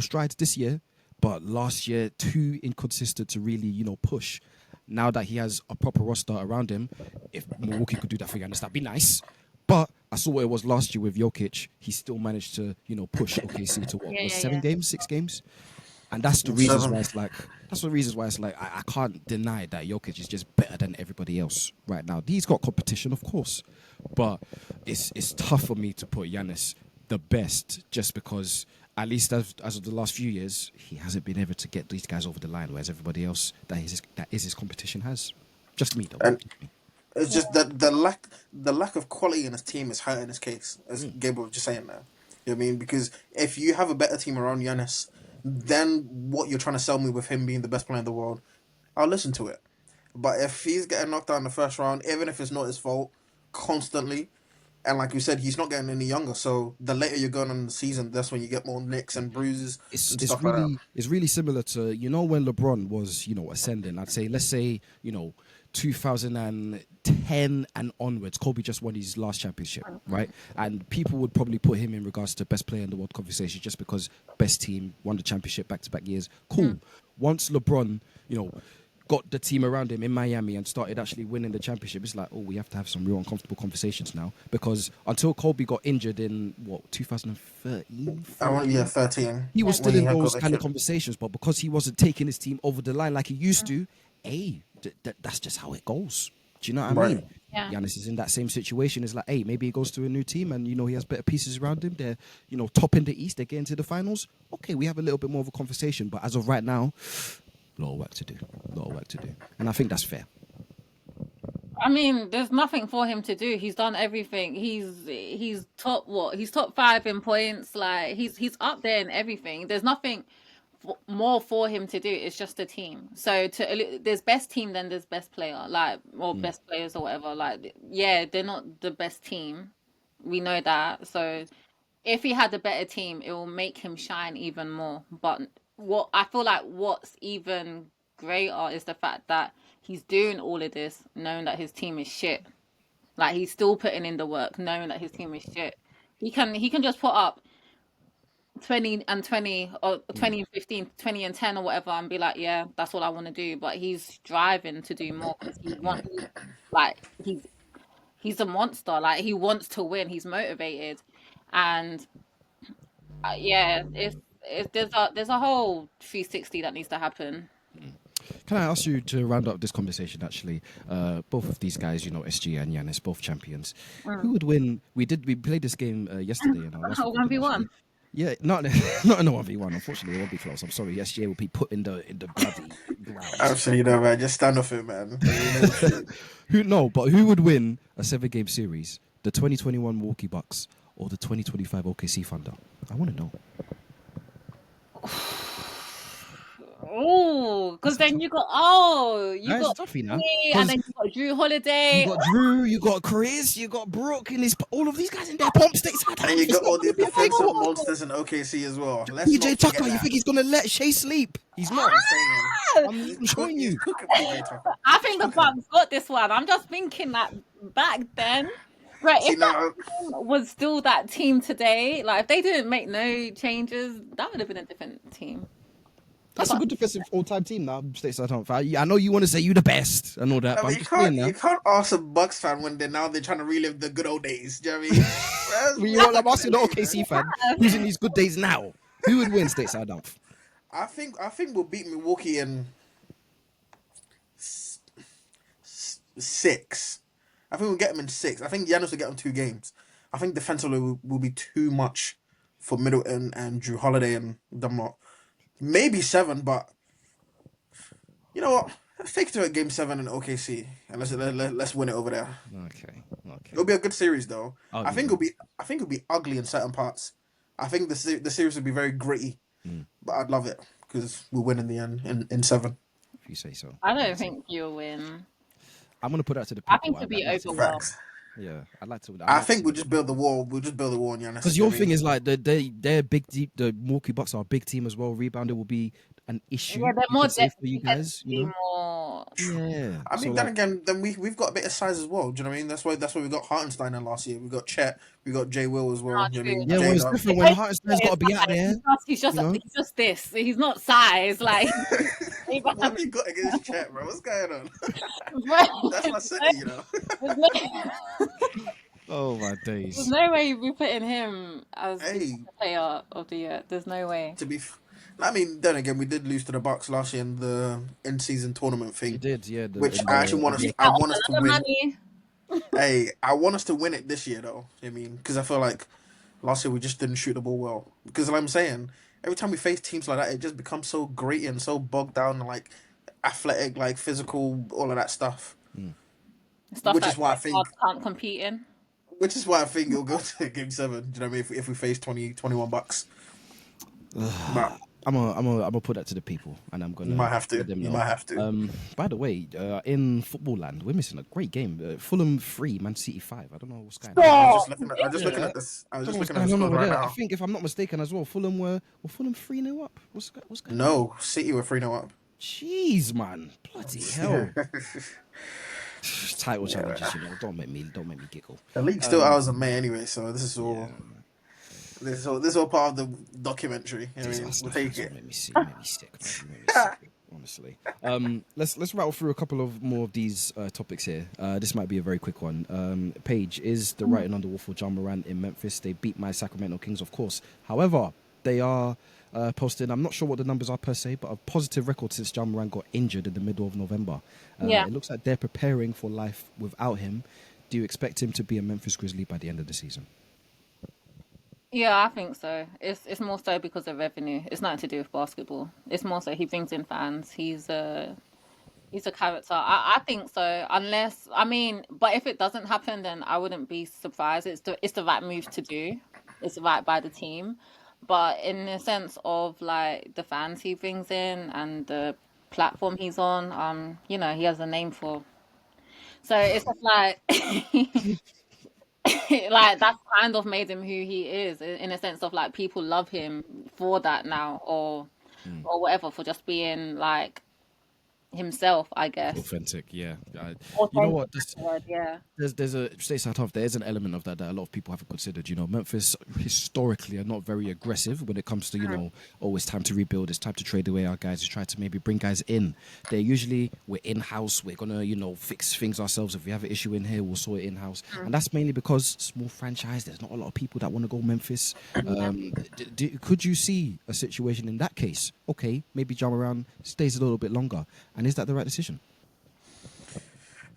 S1: strides this year, but last year too inconsistent to really, push. Now that he has a proper roster around him, if Milwaukee could do that for Giannis, that'd be nice. But I saw what it was last year with Jokic. He still managed to, push OKC to 7 games, 6 games, and that's the reasons why it's like. That's the reasons why it's like I can't deny that Jokic is just better than everybody else right now. He's got competition, of course, but it's tough for me to put Giannis the best just because at least as of the last few years he hasn't been able to get these guys over the line, whereas everybody else that is his competition has. Just me though.
S3: And it's just that the lack of quality in his team is hurting his case, as Gabriel was just saying there. You know what I mean? Because if you have a better team around Giannis, then what you're trying to sell me with him being the best player in the world, I'll listen to it. But if he's getting knocked out in the first round, even if it's not his fault, constantly, and like you said, he's not getting any younger, so the later you're going on in the season, that's when you get more nicks and bruises and stuff like that.
S1: It's really similar to, when LeBron was, ascending. I'd say, let's say, 2010 and onwards, Kobe just won his last championship, right? And people would probably put him in regards to best player in the world conversation just because best team, won the championship back-to-back years. Cool. Once LeBron, got the team around him in Miami and started actually winning the championship, it's like, oh, we have to have some real uncomfortable conversations now. Because until Kobe got injured in, 2013?
S3: 13.
S1: He was still in those kind of conversations, but because he wasn't taking his team over the line like he used to, that's just how it goes. Do you know what I mean?
S2: Yeah.
S1: Giannis is in that same situation. It's like, hey, maybe he goes to a new team and, he has better pieces around him. They're, top in the East. They get into the finals. Okay, we have a little bit more of a conversation. But as of right now, a lot of work to do. And I think that's fair.
S2: I mean, there's nothing for him to do. He's done everything. He's top He's top 5 in points. Like he's up there in everything. There's nothing more for him to do. It's just a team. So there's best team, then there's best player, or best players or whatever. They're not the best team. We know that. So if he had a better team, it will make him shine even more. But what I feel like what's even greater is the fact that he's doing all of this knowing that his team is shit. Like he's still putting in the work knowing that his team is shit. He can just put up 20 and 20 or 20 and 15, 20 and 10 or whatever and be like, yeah, that's what I want to do. But he's striving to do more because he's a monster. Like he wants to win. He's motivated. And there's a whole 360 that needs to happen.
S1: Can I ask you to round up this conversation? Actually, both of these guys, SG and Giannis, both champions. Who would win? We played this game yesterday.
S2: 1v1.
S1: Yeah, not in a 1v1. Unfortunately, it won't be close. I'm sorry. SGA will be put in the bloody ground.
S3: Absolutely, man. Just stand off it, man.
S1: Who would win a 7-game series the 2021 Milwaukee Bucks or the 2025 OKC Thunder? I want to know.
S2: Oh, because then you got
S1: That's toughy now.
S2: me, and then you got Drew Holiday.
S1: You got Drew, you got Chris, you got Brooke, and all of these guys in their pomp states.
S3: And you got all the defensive monsters in OKC as well. Let's
S1: PJ
S3: not
S1: Tucker,
S3: forget
S1: you
S3: that.
S1: think he's gonna let Shea sleep? He's not. I'm showing
S3: He's
S1: you.
S3: cooking PJ Tucker.
S2: I think the Bucks got this one. I'm just thinking that back then, right?
S3: See,
S2: If that
S3: now,
S2: team was still that team today, like if they didn't make no changes, that would have been a different team.
S1: That's a good defensive all-time team now. Stateside Hunt. I know you want to say you the best and all that, but I'm just saying
S3: you
S1: that.
S3: can't ask a Bucks fan when they're trying to relive the good old days. Do you know what I mean?
S1: I'm asking the OKC fan who's in these good days now. Who would win Stateside Hunt?
S3: I think we'll beat Milwaukee in 6. I think we'll get them in 6. I think Giannis will get them 2 games. I think defensively will be too much for Middleton and Drew Holiday and them lot. Maybe 7, but you know what? Let's take it to a game 7 in OKC and let's win it over there.
S1: Okay.
S3: It'll be a good series though.
S1: Oh,
S3: I think it'll be ugly in certain parts. I think the series will be very gritty, but I'd love it because we'll win in the end in 7.
S1: If you say so.
S2: I don't think you'll win.
S1: I'm gonna put that to the people.
S2: I think it'll be overwhelmed.
S1: Yeah, I'd like to.
S3: I think we'll just build the wall. We'll just build the wall on Giannis.
S1: Because your thing is like they're big. The Milwaukee Bucks are a big team as well. Rebounding will be an issue.
S2: Yeah, they're more
S1: for you guys. You know?
S2: more.
S1: Yeah.
S3: I mean, then we've got a bit of size as well. Do you know what I mean? That's why we got Hartenstein in last year. We got Chet. We got Jay Will as well. You know what I mean?
S1: Yeah, well, it's different when Hartenstein's got to be out there.
S2: He's just this. He's not size. Like
S3: what have you got against Chet, bro? What's going on? That's my city, you know.
S1: Oh my days!
S2: There's no way you'd be putting him as
S3: Hey.
S2: player of the year. There's no way.
S3: I mean, then again, we did lose to the Bucks last year in the in-season tournament thing.
S1: You did, yeah.
S3: Which I actually want us to win.
S2: Money.
S3: Hey, I want us to win it this year, though. I mean, because I feel like last year we just didn't shoot the ball well. Because like I'm saying, every time we face teams like that, it just becomes so gritty and so bogged down and like athletic, like physical, all of that stuff.
S2: Stuff
S3: Which
S2: that
S3: is why I think
S2: can't compete in.
S3: Which is why I think it'll go to game 7. Do you know what I mean? If we face 21 Bucks. But
S1: I'm gonna put that to the people, and I'm gonna.
S3: You might have to.
S1: let them
S3: You
S1: know.
S3: might have to.
S1: By the way, in football land, we're missing a great game. Fulham 3, Man City 5. I don't know what's going on.
S3: I was just looking at this. I was just looking at this
S1: over
S3: right
S1: there. I
S3: now.
S1: think if I'm not mistaken as well, Fulham were Fulham 3-0 up. What's going on?
S3: No, City were 3-0 up.
S1: Jeez, man, bloody hell. Title challenges, you know. Don't make me giggle.
S3: The league's still ours in May anyway, so this is all. This is all part of the documentary. You know what I mean? We'll take it.
S1: Made me sick. Man. Made me sick, honestly. Let's rattle through a couple of more of these topics here. This might be a very quick one. Paige, is the writing on the wall for John Moran in Memphis? They beat my Sacramento Kings, of course. However, they are posting, I'm not sure what the numbers are per se, but a positive record since John Moran got injured in the middle of November. It looks like they're preparing for life without him. Do you expect him to be a Memphis Grizzly by the end of the season?
S2: Yeah, I think so. It's more so because of revenue. It's nothing to do with basketball. It's more so he brings in fans. He's a character. I think so. Unless but if it doesn't happen, then I wouldn't be surprised. It's the right move to do. It's right by the team. But in the sense of like the fans he brings in and the platform he's on, he has a name for. So it's just like like that's kind of made him who he is in a sense of like people love him for that now or whatever, for just being like himself, I guess.
S1: Authentic, yeah.
S2: You
S1: know what?
S2: Yeah.
S1: There's a Stateside Hunt. There is an element of that a lot of people haven't considered. You know, Memphis historically are not very aggressive when it comes to it's time to rebuild. It's time to trade away our guys. It's try to maybe bring guys in. They're usually we're in house. We're gonna fix things ourselves. If we have an issue in here, we'll sort it in house. And that's mainly because small franchise. There's not a lot of people that want to go Memphis. Could you see a situation in that case? Okay, maybe John Moran stays a little bit longer. And is that the right decision?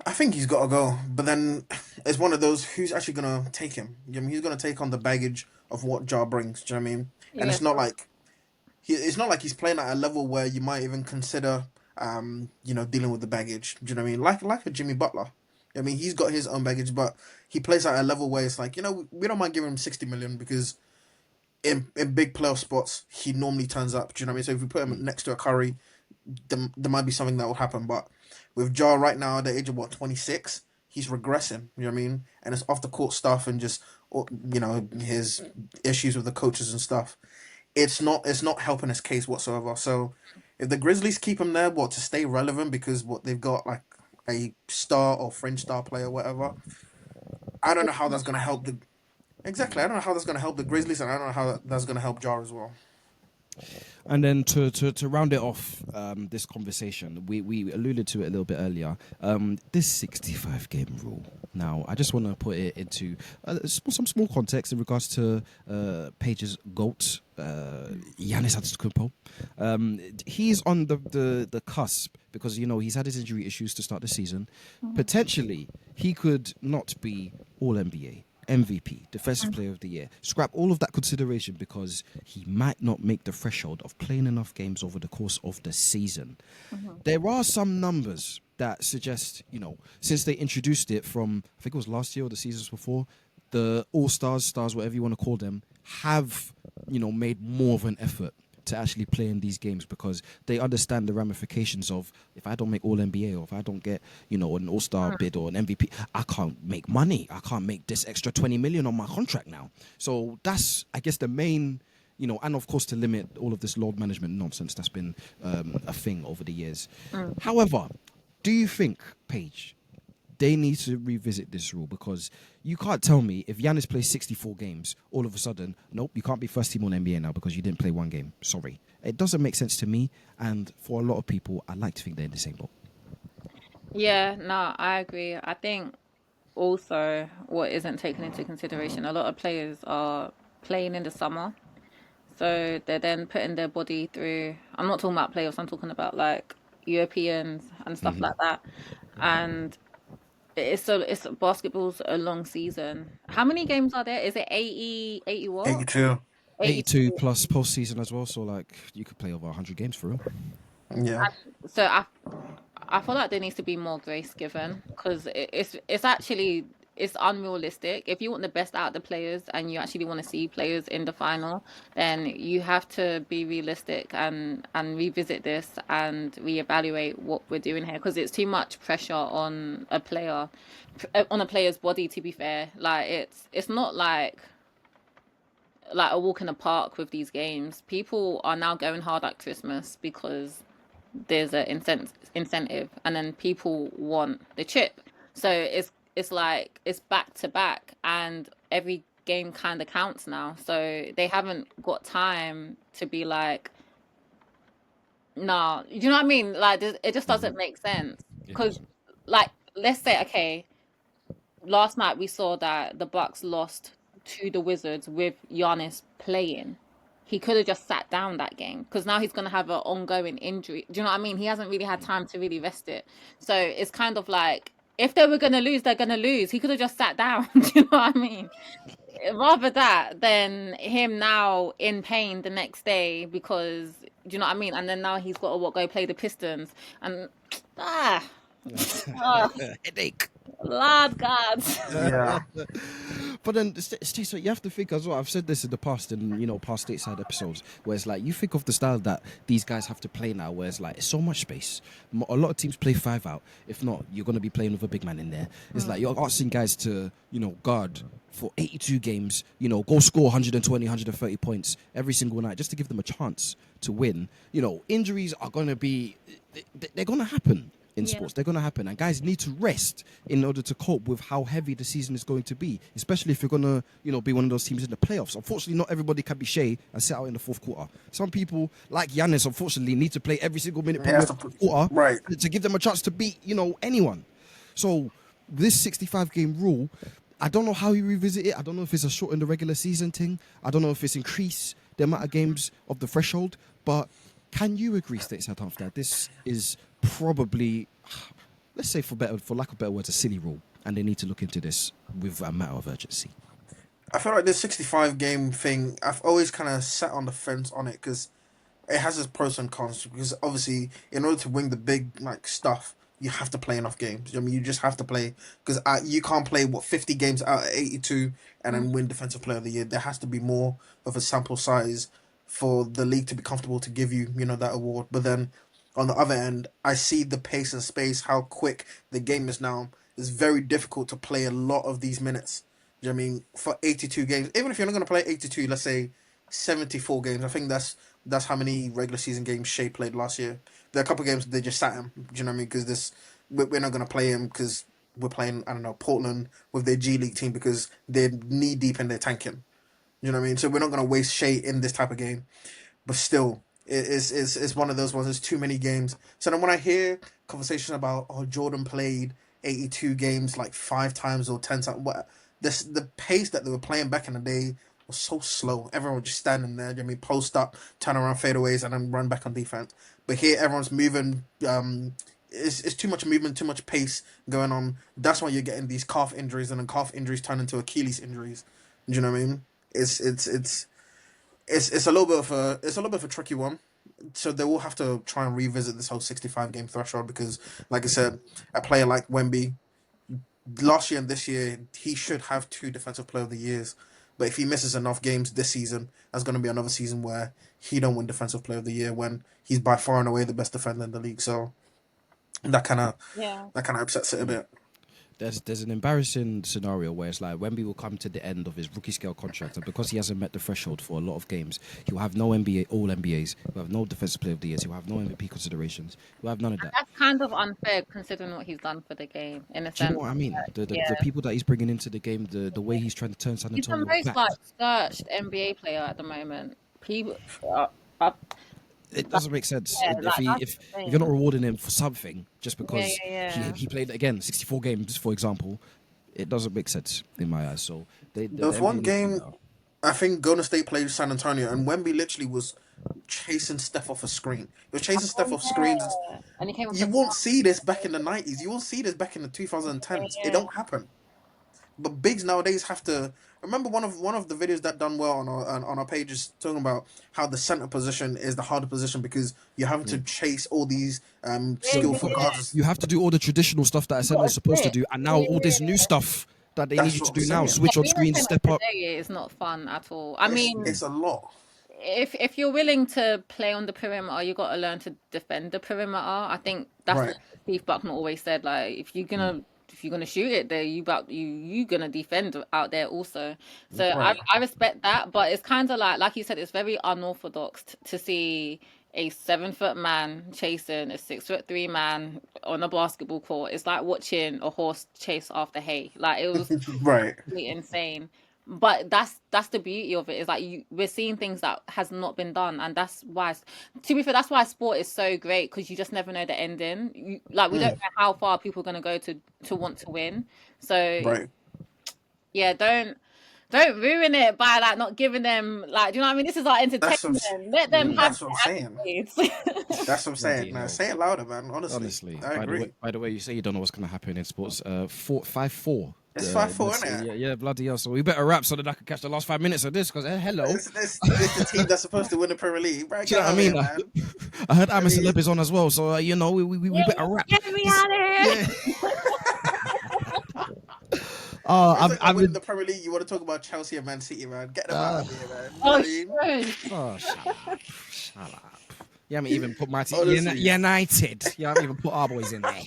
S3: I think he's got to go, but then it's one of those, who's actually going to take him? I mean, he's going to take on the baggage of what Ja brings, do you know what I mean? And it's not like he's playing at a level where you might even consider, dealing with the baggage, do you know what I mean? Like a Jimmy Butler, I mean, he's got his own baggage, but he plays at a level where it's like, we don't mind giving him 60 million because in big playoff spots, he normally turns up. Do you know what I mean? So if we put him next to a Curry, there might be something that will happen. But with Ja right now at the age of 26, he's regressing. You know what I mean? And it's off the court stuff and just his issues with the coaches and stuff. It's not helping his case whatsoever. So if the Grizzlies keep him there, to stay relevant because they've got like a star or fringe star player, whatever. I don't know how that's gonna help the. Exactly, I don't know how that's gonna help the Grizzlies, and I don't know how that's gonna help Jar as well.
S1: And then to round it off, this conversation, we alluded to it a little bit earlier. This 65 game rule. Now, I just want to put it into some small context in regards to Paige's GOAT, Giannis Antetokounmpo. He's on the cusp because he's had his injury issues to start the season. Potentially, he could not be All NBA. MVP, Defensive Player of the Year. Scrap all of that consideration because he might not make the threshold of playing enough games over the course of the season. There are some numbers that suggest, since they introduced it from, I think it was last year or the seasons before, the All-Stars, stars, whatever you want to call them, have, made more of an effort to actually play in these games because they understand the ramifications of if I don't make All NBA or if I don't get an All-Star bid or an MVP, I can't make money. I can't make this extra 20 million on my contract now. So that's, I guess, the main, and of course to limit all of this load management nonsense that's been a thing over the years. However, do you think, Paige, they need to revisit this rule? Because you can't tell me if Giannis plays 64 games, all of a sudden, nope, you can't be first team on NBA now because you didn't play one game. Sorry. It doesn't make sense to me. And for a lot of people, I like to think they're in the same boat.
S2: Yeah, no, I agree. I think also what isn't taken into consideration, a lot of players are playing in the summer. So they're then putting their body through, I'm not talking about playoffs, I'm talking about like Europeans and stuff like that. And it's basketball's a long season. How many games are there? Is it 80 what?
S3: 82.
S1: 82 plus postseason as well. So, like, you could play over 100 games for real.
S3: Yeah.
S2: So I feel like there needs to be more grace given because it's actually it's unrealistic. If you want the best out of the players and you actually want to see players in the final, then you have to be realistic and revisit this and reevaluate what we're doing here because it's too much pressure on a player's body. To be fair, like it's not like a walk in the park with these games. People are now going hard at Christmas because there's an incentive and then people want the chip, so it's like it's back to back and every game kind of counts now, so they haven't got time to be like, nah, you know what I mean, like it just doesn't make sense because like let's say, okay, last night we saw that the Bucks lost to the Wizards with Giannis playing. He could have just sat down that game because now he's going to have an ongoing injury. Do you know what I mean? He hasn't really had time to really rest it. So it's kind of like, if they were going to lose, they're going to lose. He could have just sat down. Do you know what I mean? Rather that than him now in pain the next day because, do you know what I mean? And then now he's got to go play the Pistons. And,
S1: Headache.
S2: Lord God.
S3: Yeah.
S1: But then, so you have to think as well. I've said this in the past, in past Stateside episodes, where it's like you think of the style that these guys have to play now, where it's like it's so much space. A lot of teams play 5 out. If not, you're going to be playing with a big man in there. It's like you're asking guys to, guard for 82 games. Go score 120, 130 points every single night just to give them a chance to win. Injuries are going to be, they're going to happen. In sports, they're going to happen, and guys need to rest in order to cope with how heavy the season is going to be, especially if you're going to, be one of those teams in the playoffs. Unfortunately, not everybody can be Shea and sit out in the fourth quarter. Some people, like Giannis, unfortunately, need to play every single minute per quarter
S3: right,
S1: to give them a chance to beat, anyone. So this 65-game rule, I don't know how you revisit it. I don't know if it's a shorten the regular season thing. I don't know if it's increase the amount of games of the threshold, but can you agree, Stateside Humph, that this is probably, let's say for lack of better words, a silly rule, and they need to look into this with a matter of urgency?
S3: I feel like this 65 game thing, I've always kind of sat on the fence on it because it has its pros and cons. Because obviously, in order to win the big stuff, you have to play enough games. I mean, you just have to play because you can't play 50 games out of 82 and then win Defensive Player of the Year. There has to be more of a sample size for the league to be comfortable to give you, that award. But then on the other end, I see the pace and space, how quick the game is now. It's very difficult to play a lot of these minutes. Do you know what I mean? For 82 games, even if you're not going to play 82, let's say 74 games. I think that's how many regular season games Shea played last year. There are a couple of games they just sat him. Do you know what I mean? Because we're not going to play him because we're playing, I don't know, Portland with their G League team because they're knee deep and they're tanking. You know what I mean? So we're not going to waste Shea in this type of game. But still, it's one of those ones. There's too many games. So then when I hear conversations about, Jordan played 82 games like 5 times or 10 times, the pace that they were playing back in the day was so slow. Everyone was just standing there. You know what I mean, post up, turn around fadeaways, and then run back on defense. But here, everyone's moving. It's too much movement, too much pace going on. That's why you're getting these calf injuries, and then calf injuries turn into Achilles injuries. Do you know what I mean? It's a little bit of a tricky one. So they will have to try and revisit this whole 65 game threshold because, like I said, a player like Wemby, last year and this year, he should have 2 Defensive Player of the Years. But if he misses enough games this season, that's going to be another season where he don't win Defensive Player of the Year when he's by far and away the best defender in the league. So that kind of upsets it a bit.
S1: There's an embarrassing scenario where it's like Wemby will come to the end of his rookie scale contract, and because he hasn't met the threshold for a lot of games, he'll have no NBA All NBAs, he'll have no Defensive Player of the Years, he'll have no MVP considerations, he'll have none of that.
S2: That's kind of unfair considering what he's done for the game. In a sense,
S1: do you know what I mean? The people that he's bringing into the game, the way he's trying to turn San Antonio
S2: he's the
S1: back.
S2: most searched NBA player at the moment. People.
S1: It doesn't make sense if you're not rewarding him for something just because he played again 64 games, for example. It doesn't make sense in my eyes. So there
S3: was one game, I think Golden State played San Antonio, and Wemby literally was chasing Steph off a screen. He was chasing Steph off screens.
S2: And he came
S3: you won't see this back in the 90s. You won't see this back in the 2010s. It don't happen. But bigs nowadays have to. Remember one of the videos that done well on our page is talking about how the center position is the harder position because you're having to chase all these skillful guards.
S1: You have to do all the traditional stuff that a center is supposed to do, and now all this new stuff that they need you to do now. Switch on screen, step up.
S2: It's not fun at all. I mean,
S3: it's a lot.
S2: If you're willing to play on the perimeter, you got to learn to defend the perimeter. I think that's what Steve Buckner always said. Like, if you're gonna shoot it there, you gonna defend out there also. So I respect that, but it's kind of like you said, it's very unorthodox to see a 7-foot man chasing a 6'3" man on a basketball court. It's like watching a horse chase after hay. Like, it was completely insane. But that's the beauty of it. Is like we're seeing things that has not been done, and that's why. To be fair, that's why sport is so great because you just never know the ending. We don't know how far people are going to go to want to win. So don't ruin it by like not giving them like. Do you know what I mean? This is our entertainment. Let them have.
S3: That's what I'm saying. That's what I'm saying. Now say it louder, man. Honestly, I agree.
S1: By the way, you say you don't know what's going to happen in sports. 5-4.
S3: It's 5-4, isn't
S1: it? Yeah, bloody hell. So we better wrap so that I can catch the last 5 minutes of this because hello.
S3: It's the team that's supposed to win the Premier League. Right,
S1: do you know what I mean? I heard Amos Celeb is on as well, so we better wrap.
S2: Get me out of here.
S3: I'm in the Premier League. You want to talk about Chelsea and Man City, man? Get them out of here, man.
S1: Shut up. You haven't even put my team United. You haven't even put our boys in there.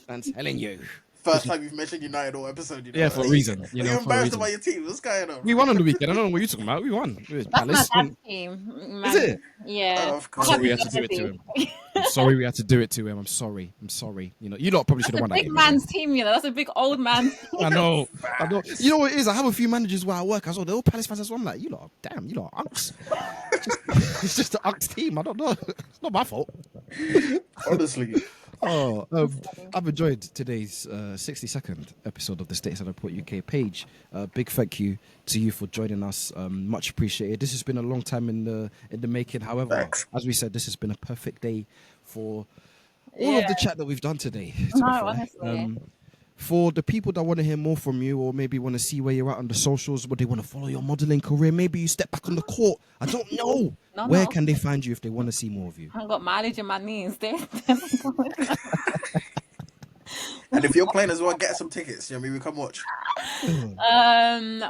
S1: I'm telling you.
S3: First time you've mentioned United all episode.
S1: Yeah, for a reason.
S3: You're embarrassed about your team. What's going on?
S1: We won on the weekend. I don't know what you're talking about. We won.
S2: That's my dad's team.
S1: Is it?
S2: Yeah.
S3: Oh, of course.
S1: Sorry we had to do it to him. I'm sorry we had to do it to him. I'm sorry. You lot probably should have won that
S2: game. Big man's team, That's a big old man.
S1: I know. You know what it is? I have a few managers where I work. I saw they're all Palace fans as well. I'm like, you lot are unks. It's just an unks team. I don't know. It's not my fault.
S3: Honestly.
S1: I've enjoyed today's 62nd episode of the Stateside Report UK page. Big thank you to you for joining us. Much appreciated. This has been a long time in the making. However, as we said, this has been a perfect day for all of the chat that we've done today.
S2: Honestly.
S1: For the people that want to hear more from you or maybe want to see where you're at on the socials, but they want to follow your modelling career, maybe you step back on the court. I don't know. Where can they find you if they want to see more of you?
S2: I've got mileage in my knees.
S3: And if you're playing as well, get some tickets. You know what I mean? We come watch.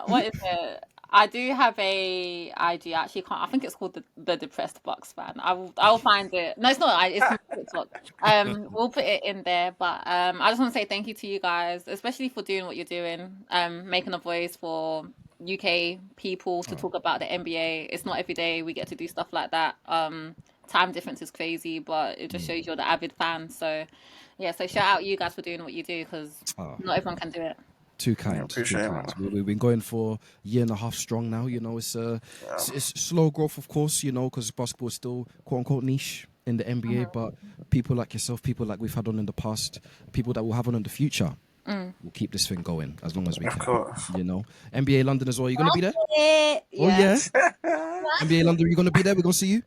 S2: What is it? I do have a IG. Actually, can't. I think it's called the Depressed Bucks fan. I'll find it. No, it's not. It's on TikTok. We'll put it in there. But I just want to say thank you to you guys, especially for doing what you're doing. Making a voice for UK people to talk about the NBA. It's not every day we get to do stuff like that. Time difference is crazy, but it just shows you're the avid fan. So yeah, so shout out you guys for doing what you do, because not everyone can do it.
S1: Too kind.
S3: Appreciate
S1: Too
S3: it,
S1: kind. We've been going for a year and a half strong now. You know, it's slow growth, of course. You know, because basketball is still quote unquote niche in the NBA. But people like yourself, people like we've had on in the past, people that we'll have on in the future, will keep this thing going as long as we
S3: Of
S1: can.
S3: course.
S1: You know, NBA London as well. You gonna be there?
S2: Yeah.
S1: Oh yeah. NBA London, you gonna be there? We're gonna see you.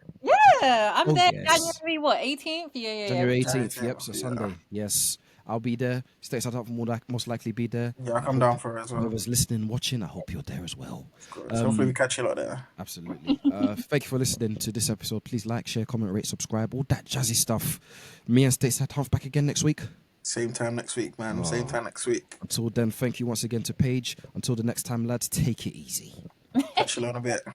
S2: Yeah, I'm
S1: Oh,
S2: there
S1: yes.
S2: January what 18th? Yeah.
S1: January 18th.
S3: Yeah.
S1: Yep, so Sunday. Yes, I'll be there. Stateside will most likely be there.
S3: Yeah, I'll come down for it as well.
S1: Whoever's listening, watching, I hope you're there as well.
S3: So hopefully we catch you lot there.
S1: Absolutely. Thank you for listening to this episode. Please like, share, comment, rate, subscribe, all that jazzy stuff. Me and Stateside Half back again next week.
S3: Same time next week, man. Same time next week.
S1: Until then, thank you once again to Paige. Until the next time, lads, take it easy.
S3: Catch you lot in a bit.